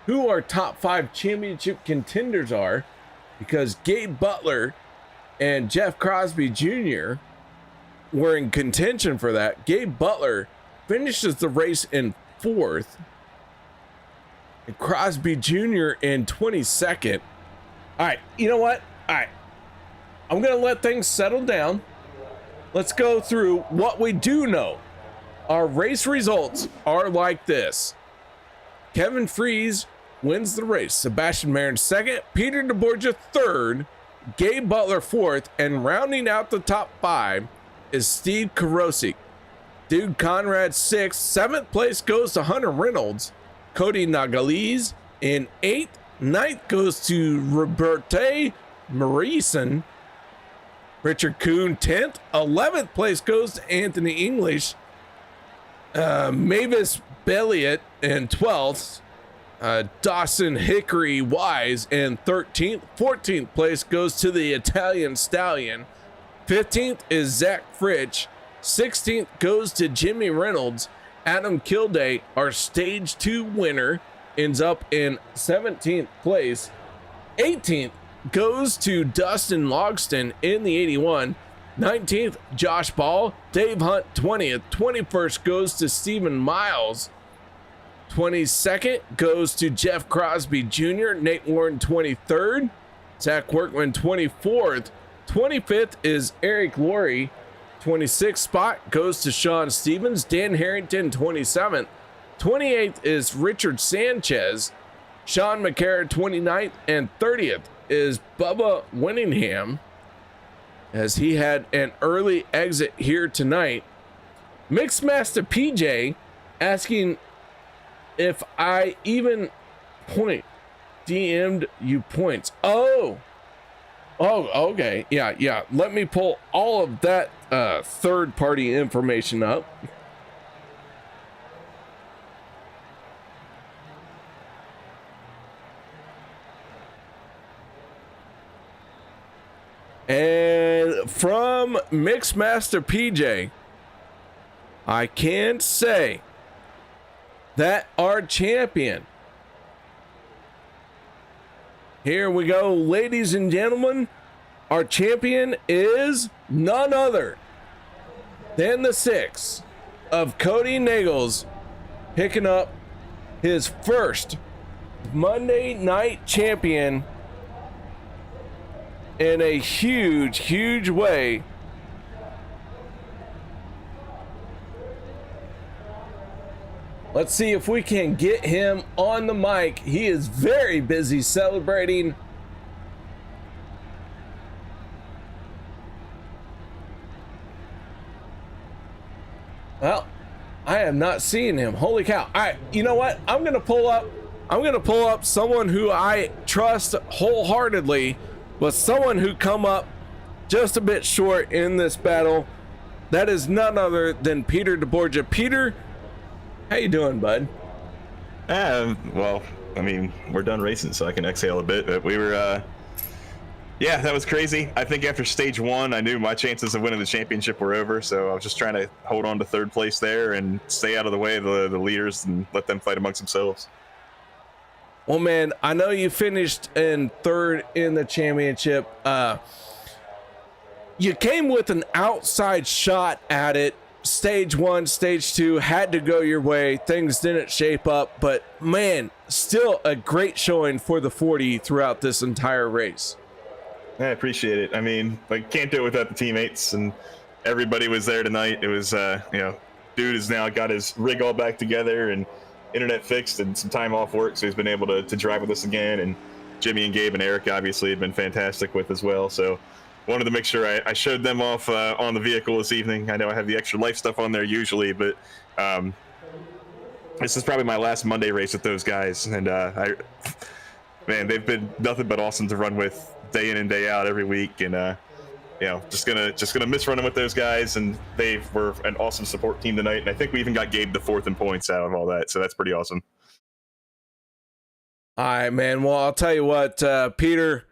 who our top 5 championship contenders are, because Gabe Butler and Jeff Crosby Jr. were in contention for that. Gabe Butler finishes the race in 4th, and Crosby Jr. in 22nd. All right, you know what? All right, I'm gonna let things settle down. Let's go through what we do know. Our race results are like this. Kevin Freis wins the race. Sebastian Marin 2nd, Peter deBorja 3rd, Gabe Butler 4th, and rounding out the top 5 is Steve Karosik. Dude Conrad 6th. 7th place goes to Hunter Reynolds. Kody Neagles in 8th. 9th goes to Roberto Marison. Richard Kuhn 10th. 11th place goes to Anthony English. Mavis Belliot in 12th. Dawson Hickory Wise in 13th. 14th place goes to the Italian Stallion. 15th is Zach Fritsch. 16th goes to Jimmy Reynolds. Adam Kilday, our stage 2 winner, ends up in 17th place. 18th goes to Dustin Logston in the 81. 19th, Josh Ball. Dave Hunt 20th. 21st goes to Stephen Miles. 22nd goes to Jeff Crosby Jr. Nate Warren 23rd. Zach Workman 24th. 25th is Eric Laurie. 26th spot goes to Shawn Stevens. Dan Harrington 27th. 28th is Richard Sanchez. Sean McCarra 29th, and 30th is Bubba Winningham, as he had an early exit here tonight. Mixmaster PJ asking if I even DM'd you points. Oh, okay. Yeah. Let me pull all of that third-party information up. And from Mixmaster PJ, I can say that our champion, here we go, ladies and gentlemen, our champion is none other than the 6 of Kody Neagles, picking up his first Monday Night Champion in a huge way. Let's see if we can get him on the mic. He is very busy celebrating. Well, I am not seeing him. Holy cow. All right, you know what? I'm going to pull up someone who I trust wholeheartedly, but someone who come up just a bit short in this battle. That is none other than Peter deBorja. Peter, how you doing, bud? Well, I mean, we're done racing, so I can exhale a bit. But we were, yeah, that was crazy. I think after stage 1, I knew my chances of winning the championship were over. So I was just trying to hold on to 3rd place there and stay out of the way of the leaders and let them fight amongst themselves. Well, man, I know you finished in 3rd in the championship. You came with an outside shot at it. Stage 1, stage 2 had to go your way. Things didn't shape up, but man, still a great showing for the 40 throughout this entire race. I appreciate it. I mean, I can't do it without the teammates, and everybody was there tonight. It was, dude has now got his rig all back together and internet fixed and some time off work, so he's been able to drive with us again. And Jimmy and Gabe and Eric obviously have been fantastic with as well. So wanted to make sure I showed them off on the vehicle this evening. I know I have the extra life stuff on there usually, but this is probably my last Monday race with those guys, and man, they've been nothing but awesome to run with day in and day out every week, and just gonna miss running with those guys, and they were an awesome support team tonight, and I think we even got Gabe the 4th in points out of all that, so that's pretty awesome. All right, man. Well, I'll tell you what, Peter,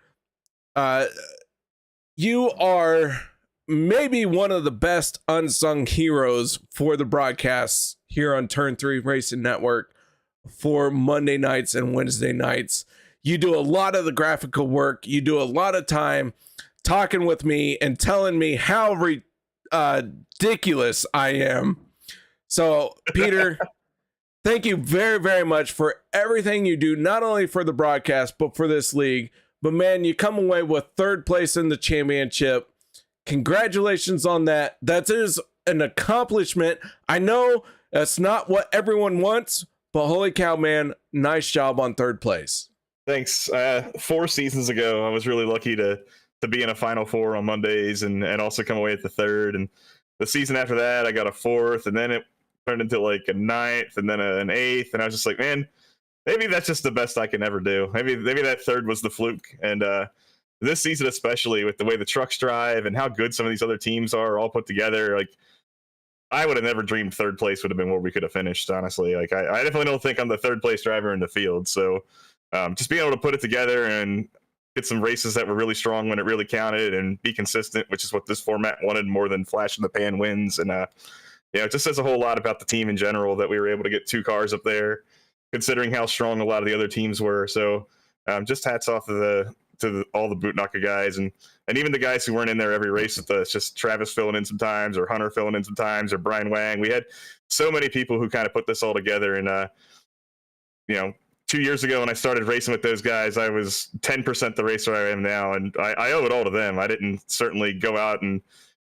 you are maybe one of the best unsung heroes for the broadcasts here on Turn 3 Racing Network for Monday nights and Wednesday nights. You do a lot of the graphical work. You do a lot of time talking with me and telling me how ridiculous I am. So, Peter, thank you very, very much for everything you do, not only for the broadcast, but for this league. But, man, you come away with 3rd place in the championship. Congratulations on that. That is an accomplishment. I know that's not what everyone wants, but holy cow, man, nice job on 3rd place. Thanks. 4 seasons ago, I was really lucky to be in a Final Four on Mondays and also come away at the 3rd. And the season after that, I got a 4th, and then it turned into like a 9th and then an 8th. And I was just like, man, maybe that's just the best I can ever do. Maybe that 3rd was the fluke. And this season, especially with the way the trucks drive and how good some of these other teams are all put together, like I would have never dreamed 3rd place would have been where we could have finished, honestly. Like I definitely don't think I'm the 3rd place driver in the field. So just being able to put it together and get some races that were really strong when it really counted and be consistent, which is what this format wanted more than flash in the pan wins. And it just says a whole lot about the team in general that we were able to get 2 cars up there, considering how strong a lot of the other teams were. So just hats off to all the boot knocker guys and even the guys who weren't in there every race with us, just Travis filling in sometimes, or Hunter filling in sometimes, or Brian Wang. We had so many people who kind of put this all together. And 2 years ago when I started racing with those guys, I was 10% the racer I am now, and I owe it all to them. I didn't certainly go out and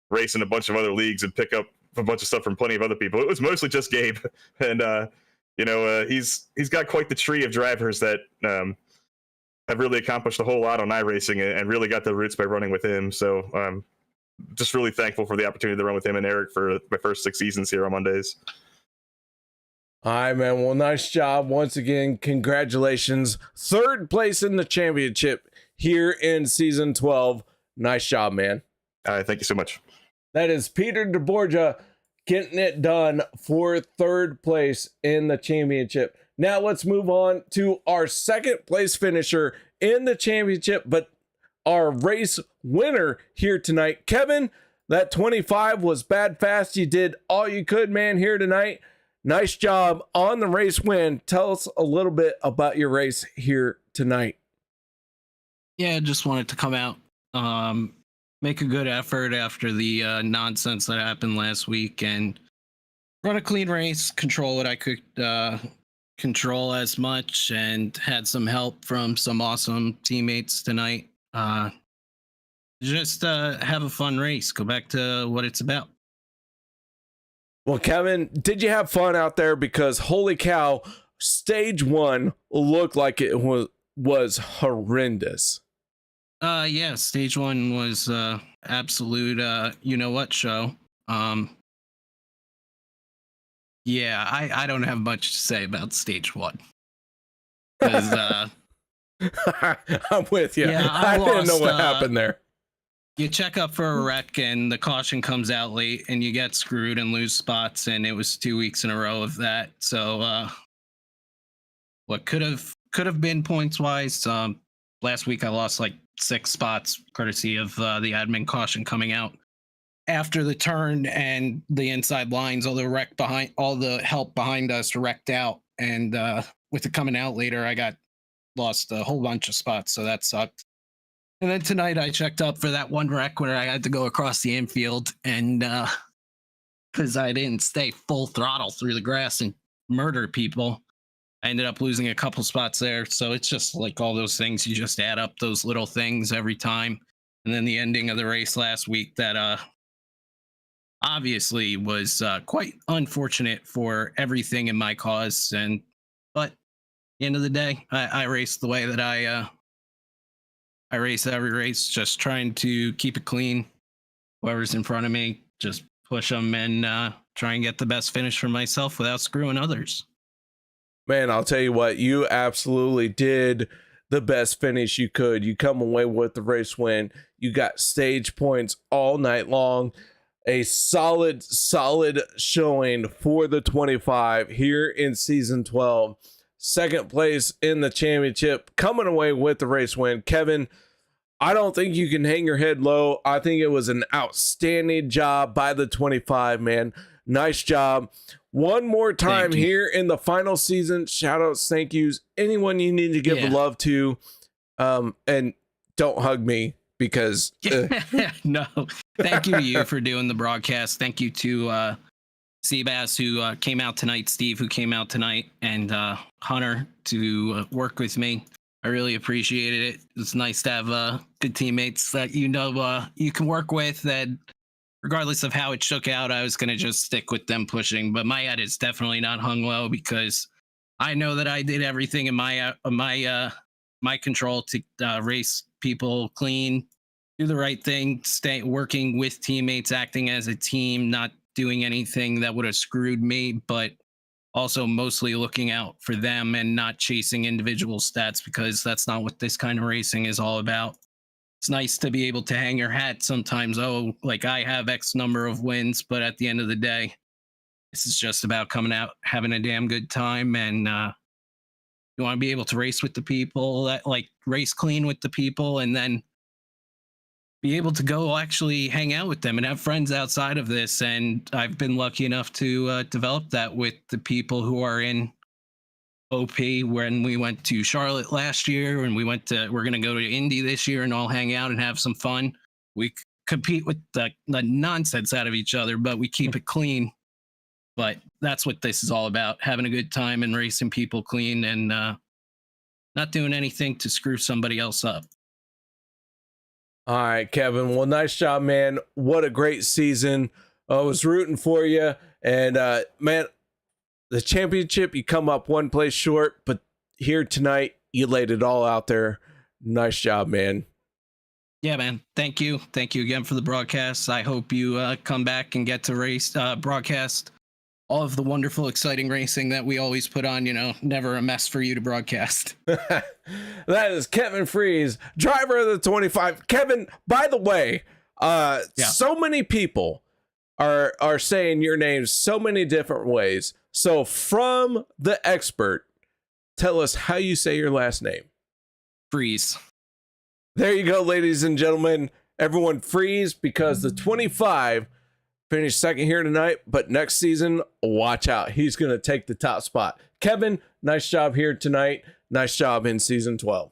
race in a bunch of other leagues and pick up a bunch of stuff from plenty of other people. It was mostly just Gabe, and he's got quite the tree of drivers that have really accomplished a whole lot on iRacing and really got their roots by running with him. So I'm just really thankful for the opportunity to run with him and Eric for my first 6 seasons here on Mondays. All right, man. Well, nice job. Once again, congratulations. 3rd place in the championship here in season 12. Nice job, man. All right, thank you so much. That is Peter deBorja getting it done for 3rd place in the championship. Now let's move on to our 2nd place finisher in the championship, but our race winner here tonight. Kevin, that 25 was bad fast. You did all you could, man, here tonight. Nice job on the race win. Tell us a little bit about your race here tonight. Yeah, just wanted to come out, make a good effort after the nonsense that happened last week, and run a clean race, control what I could control as much, and had some help from some awesome teammates tonight. Just have a fun race. Go back to what it's about. Well, Kevin, did you have fun out there? Because holy cow, stage 1 looked like it was horrendous. Yeah, stage 1 was absolute you know what show. Yeah, I don't have much to say about stage 1. Because I'm with you. Yeah, I didn't know what happened there. You check up for a wreck and the caution comes out late and you get screwed and lose spots, and it was 2 weeks in a row of that. So what could have been points wise, last week I lost like 6 spots courtesy of the admin caution coming out after the turn, and the inside lines, all the help behind us wrecked out, and with it coming out later, I lost a whole bunch of spots, so that sucked. And then tonight I checked up for that one wreck where I had to go across the infield, and because I didn't stay full throttle through the grass and murder people, I ended up losing a couple spots there. So it's just like all those things, you just add up those little things every time. And then the ending of the race last week that obviously was quite unfortunate for everything in my cause. But at the end of the day, I raced the way that I I race every race, just trying to keep it clean. Whoever's in front of me, just push them and try and get the best finish for myself without screwing others. Man, I'll tell you what, you absolutely did the best finish you could. You come away with the race win. You got stage points all night long. A solid showing for the 25 here in season 12. Second place in the championship, coming away with the race win. Kevin, I don't think you can hang your head low. I think it was an outstanding job by the 25, man. Nice job. One more time here in the final season. Shout outs, thank yous. Anyone you need to give love to. And don't hug me because no. Thank you to you for doing the broadcast. Thank you to Seabass who came out tonight, Steve who came out tonight, and Hunter to work with me. I really appreciated it. It's nice to have good teammates that you can work with, that regardless of how it shook out, I was going to just stick with them pushing. But my head is definitely not hung low because I know that I did everything in my control to race people clean, do the right thing, stay working with teammates, acting as a team, not doing anything that would have screwed me, but also mostly looking out for them and not chasing individual stats, because that's not what this kind of racing is all about. It's nice to be able to hang your hat sometimes. Oh, like I have X number of wins, but at the end of the day, this is just about coming out, having a damn good time. And you want to be able to race with the people, that like race clean with the people, and then be able to go actually hang out with them and have friends outside of this. And I've been lucky enough to develop that with the people who are in OP. When we went to Charlotte last year, and we're going to go to Indy this year and all hang out and have some fun. We compete with the nonsense out of each other, but we keep it clean. But that's what this is all about, having a good time and racing people clean and not doing anything to screw somebody else up. All right, Kevin. Well, nice job, man. What a great season. I was rooting for you. And, man, the championship, you come up one place short, but here tonight, you laid it all out there. Nice job, man. Yeah, man. Thank you. Thank you again for the broadcast. I hope you come back and get to race, broadcast all of the wonderful, exciting racing that we always put on. Never a mess for you to broadcast. That is Kevin Freis, driver of the 25. Kevin, by the way, so many people are saying your name so many different ways. So from the expert, tell us how you say your last name. Freis. There you go, ladies and gentlemen. Everyone freeze, because the 25 finished second here tonight, but next season, watch out. He's going to take the top spot. Kevin, nice job here tonight. Nice job in season 12.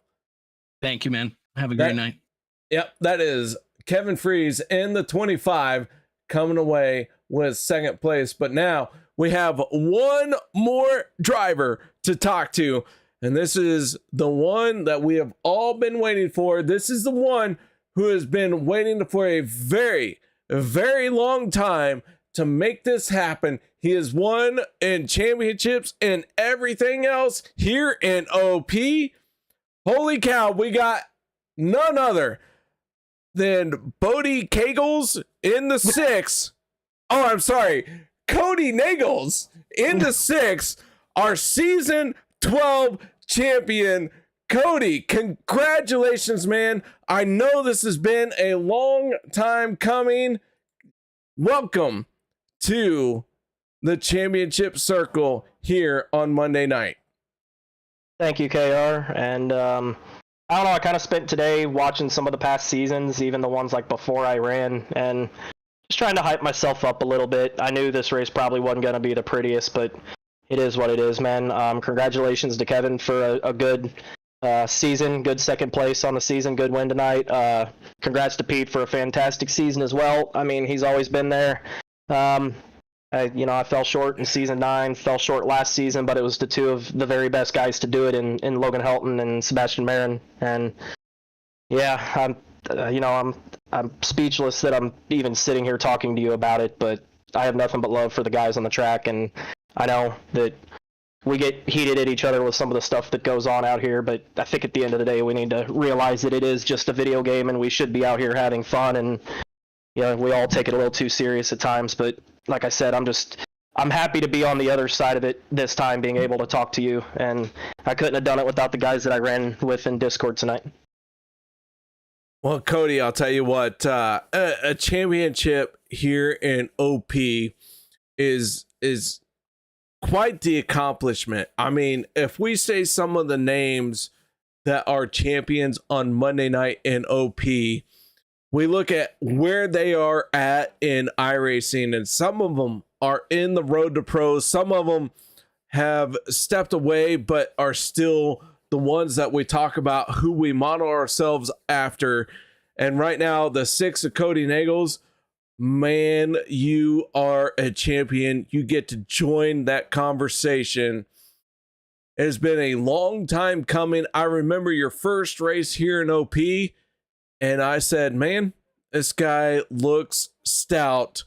Thank you, man. Have a great night. Yep, that is Kevin Freis in the 25 coming away with second place. But now we have one more driver to talk to, and this is the one that we have all been waiting for. This is the one who has been waiting for a very long time to make this happen. He has won in championships and everything else here in OP. Holy cow, we got none other than Kody Neagles in the 6. Oh, I'm sorry. Kody Neagles in the 6, our season 12 champion. Kody, congratulations, man. I know this has been a long time coming. Welcome to the championship circle here on Monday night. Thank you, KR. And I don't know, I kind of spent today watching some of the past seasons, even the ones like before I ran, and just trying to hype myself up a little bit. I knew this race probably wasn't going to be the prettiest, but it is what it is, man. Congratulations to Kevin for a good season, good second place on the season, good win tonight. Congrats to Pete for a fantastic season as well. I mean, he's always been there. I fell short in season 9, fell short last season, but it was the two of the very best guys to do it in Logan Helton and Sebastian Marin. And yeah, I'm speechless that I'm even sitting here talking to you about it, but I have nothing but love for the guys on the track, and I know that we get heated at each other with some of the stuff that goes on out here, but I think at the end of the day, we need to realize that it is just a video game and we should be out here having fun. And, we all take it a little too serious at times, but like I said, I'm happy to be on the other side of it this time, being able to talk to you, and I couldn't have done it without the guys that I ran with in Discord tonight. Well, Kody, I'll tell you what, a championship here in OP is quite the accomplishment. I mean, if we say some of the names that are champions on Monday night in OP, we look at where they are at in iRacing, and some of them are in the road to pros. Some of them have stepped away, but are still the ones that we talk about, who we model ourselves after. And right now, the 6 of Kody Neagles, man, you are a champion. You get to join that conversation. It has been a long time coming. I remember your first race here in OP, and I said, man, this guy looks stout.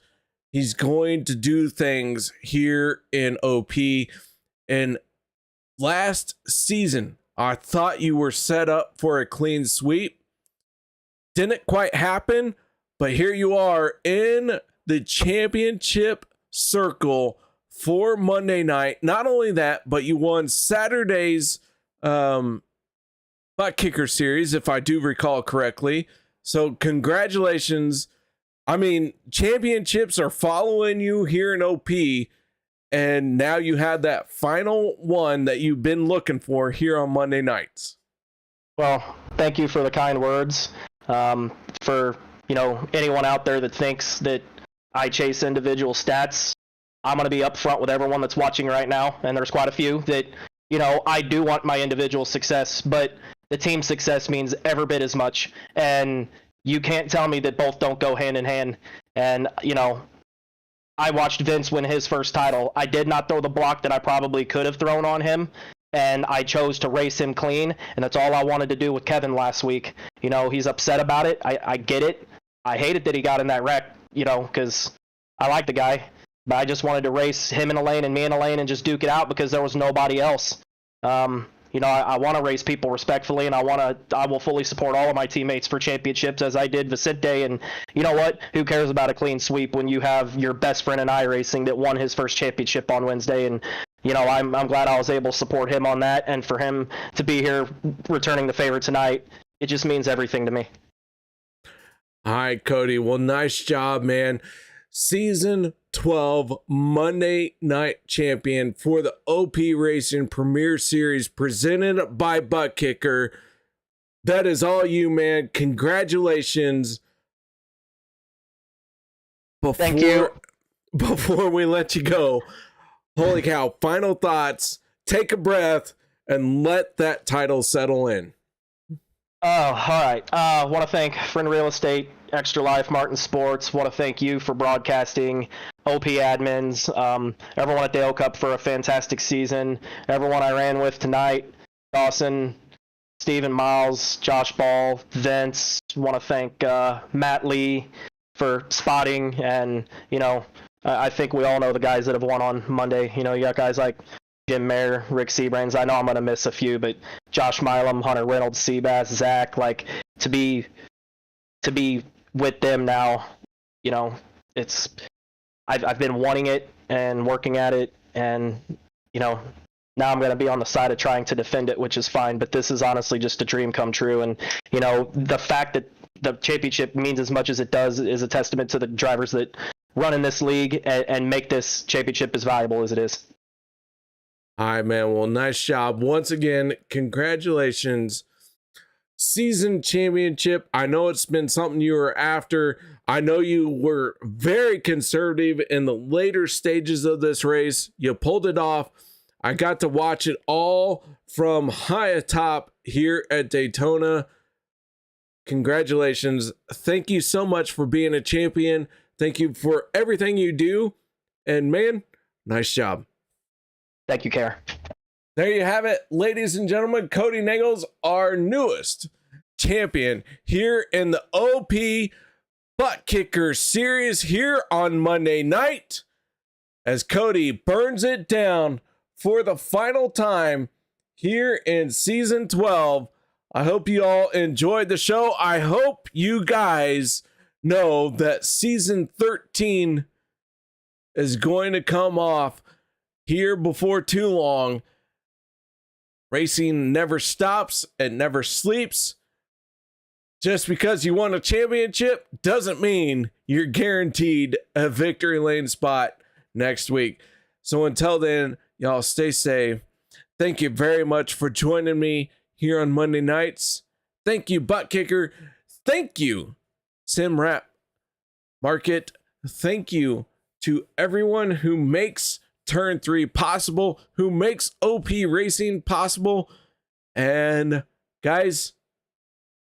He's going to do things here in OP. And last season, I thought you were set up for a clean sweep. Didn't quite happen, but here you are in the championship circle for Monday night. Not only that, but you won Saturday's butt kicker series, if I do recall correctly. So congratulations. I mean, championships are following you here in OP, and now you had that final one that you've been looking for here on Monday nights. Well, thank you for the kind words. For, anyone out there that thinks that I chase individual stats, I'm going to be upfront with everyone that's watching right now, and there's quite a few that, I do want my individual success, but the team success means every bit as much, and you can't tell me that both don't go hand in hand. And, I watched Vince win his first title. I did not throw the block that I probably could have thrown on him, and I chose to race him clean, and that's all I wanted to do with Kevin last week. He's upset about it. I get it. I hated that he got in that wreck, because I like the guy, but I just wanted to race him in a lane and me in a lane and just duke it out because there was nobody else. I want to race people respectfully, and I will fully support all of my teammates for championships, as I did Vicente. And you know what? Who cares about a clean sweep when you have your best friend in iRacing that won his first championship on Wednesday? And I'm glad I was able to support him on that, and for him to be here returning the favor tonight, it just means everything to me. All right, Kody. Well, nice job, man. Season 12 Monday Night Champion for the OP Racing Premier Series presented by Butt Kicker. That is all you, man. Congratulations. Thank you. Before we let you go, holy cow, final thoughts. Take a breath and let that title settle in. Oh, all right. I want to thank Friend Real Estate, Extra Life, Martin Sports. Want to thank you for broadcasting, OP admins, everyone at Dale Cup for a fantastic season. Everyone I ran with tonight, Dawson, Steven Miles, Josh Ball, Vince. Want to thank Matt Lee for spotting, and I think we all know the guys that have won on Monday. You got guys like Jim Mayer, Rick Seabrains. I know I'm going to miss a few, but Josh Milam, Hunter Reynolds, Seabass, Zach, to be with them now, it's I've been wanting it and working at it, and now I'm going to be on the side of trying to defend it, which is fine, but this is honestly just a dream come true. And the fact that the championship means as much as it does is a testament to the drivers that run in this league and make this championship as valuable as it is. All right, man. Well, nice job. Once again, congratulations. Season championship. I know it's been something you were after. I know you were very conservative in the later stages of this race. You pulled it off. I got to watch it all from high atop here at Daytona. Congratulations. Thank you so much for being a champion. Thank you for everything you do. And man, nice job. Thank you, Care. There you have it, ladies and gentlemen. Kody Neagles, our newest champion here in the OP Butt Kicker Series here on Monday night, as Kody burns it down for the final time here in season 12. I hope you all enjoyed the show. I hope you guys know that season 13 is going to come off here before too long. Racing never stops and never sleeps. Just because you won a championship doesn't mean you're guaranteed a victory lane spot next week. So until then, y'all stay safe. Thank you very much for joining me here on Monday nights. Thank you, Butt Kicker. Thank you, Sim Rap Market. Thank you to everyone who makes Turn 3 possible, who makes OP Racing possible. And guys,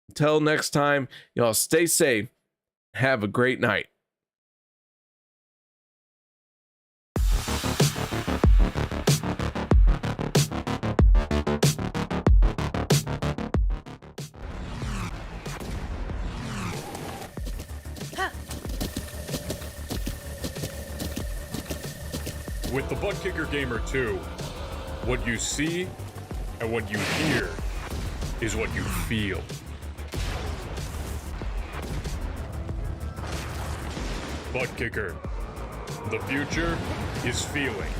until next time, y'all stay safe. Have a great night. With the Butt Kicker Gamer 2, what you see and what you hear is what you feel. Butt Kicker. The future is feeling.